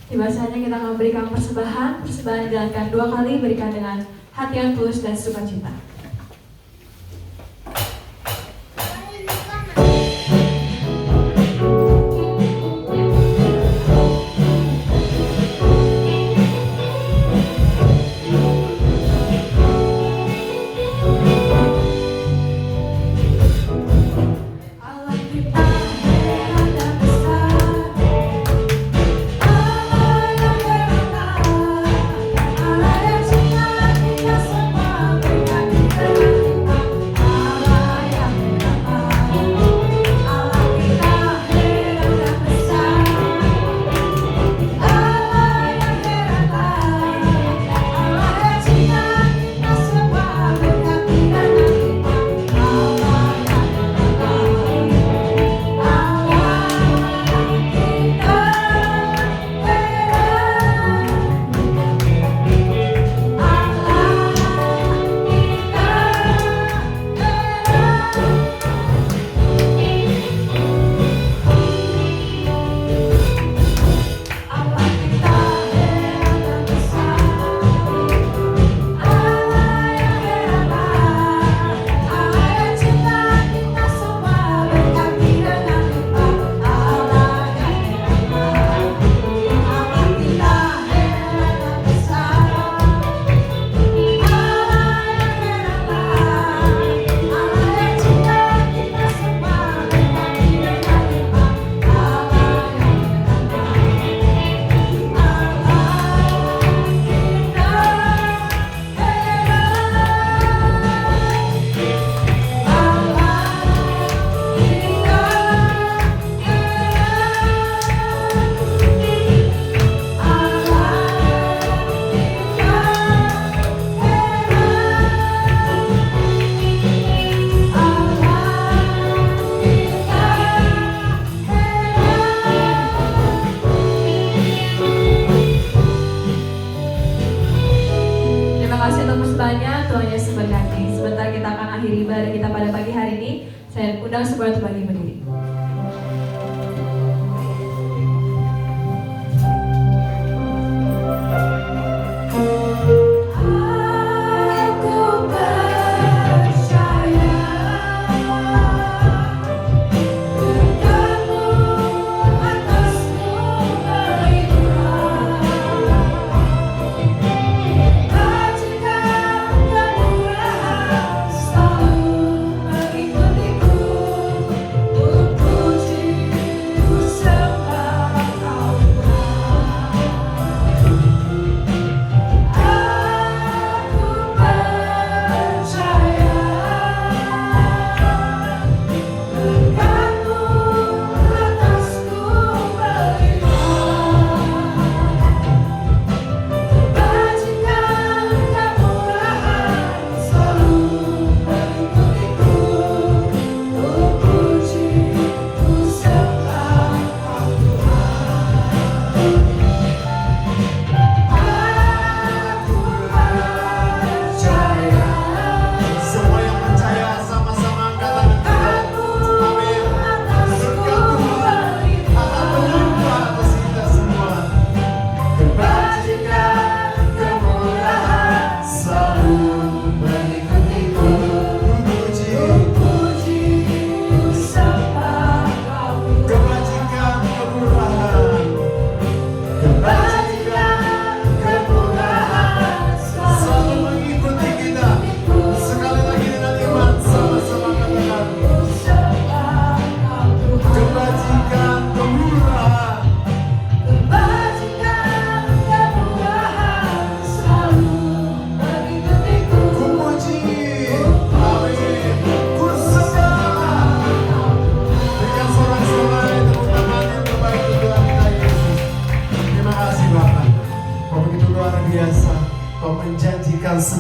Tiba saatnya kita akan memberikan persembahan. Persembahan dijalankan 2 kali, berikan dengan hati yang tulus dan sukacita.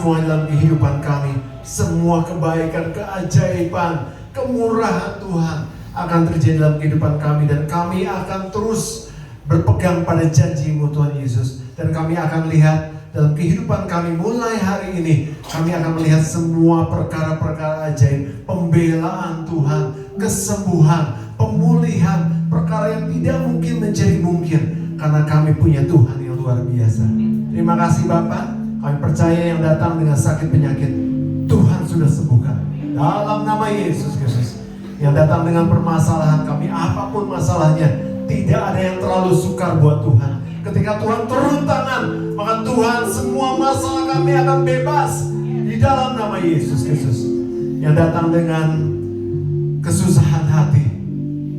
semua dalam kehidupan kami. Semua kebaikan, keajaiban, kemurahan Tuhan akan terjadi dalam kehidupan kami. Dan kami akan terus berpegang pada janji-Mu Tuhan Yesus. Dan kami akan lihat dalam kehidupan kami mulai hari ini, kami akan melihat semua perkara-perkara ajaib, pembelaan Tuhan, kesembuhan, pemulihan, perkara yang tidak mungkin menjadi mungkin, karena kami punya Tuhan yang luar biasa. Terima kasih Bapak, kami percaya yang datang dengan sakit penyakit, Tuhan sudah sembuhkan dalam nama Yesus Kristus. Yang datang dengan permasalahan kami, apapun masalahnya, tidak ada yang terlalu sukar buat Tuhan. Ketika Tuhan turun tangan, maka Tuhan semua masalah kami akan bebas di dalam nama Yesus Kristus. Yang datang dengan kesusahan hati,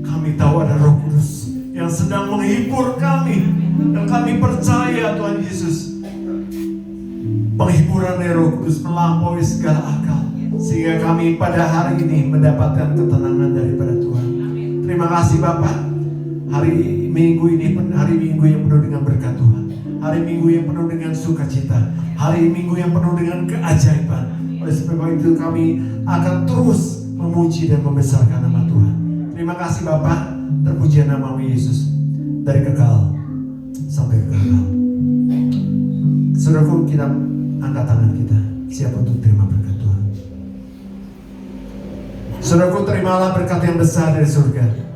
kami tahu ada Roh Kudus yang sedang menghibur kami. Dan kami percaya Tuhan Yesus, penghiburan dari Roh Kudus melampaui segala akal, sehingga kami pada hari ini mendapatkan ketenangan daripada Tuhan. Terima kasih Bapak. Hari Minggu ini hari Minggu yang penuh dengan berkat Tuhan, hari Minggu yang penuh dengan sukacita, hari Minggu yang penuh dengan keajaiban. Oleh sebab itu kami akan terus memuji dan membesarkan nama Tuhan. Terima kasih Bapak, terpuji nama Yesus dari kekal sampai kekal. Saudaraku, kita angkat tangan kita, siap untuk terima berkat Tuhan. Saudaraku, terimalah berkat yang besar dari surga.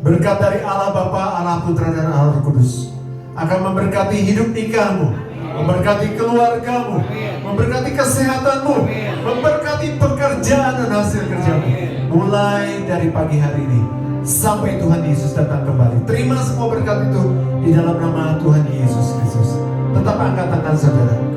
Berkat dari Allah Bapa, Allah Putra dan Allah Roh Kudus akan memberkati hidup nikahmu, memberkati keluargamu, memberkati kesehatanmu, memberkati pekerjaan dan hasil kerjamu, mulai dari pagi hari ini sampai Tuhan Yesus datang kembali. Terima semua berkat itu di dalam nama Tuhan Yesus Kristus. Tetap angkat tangan saudara.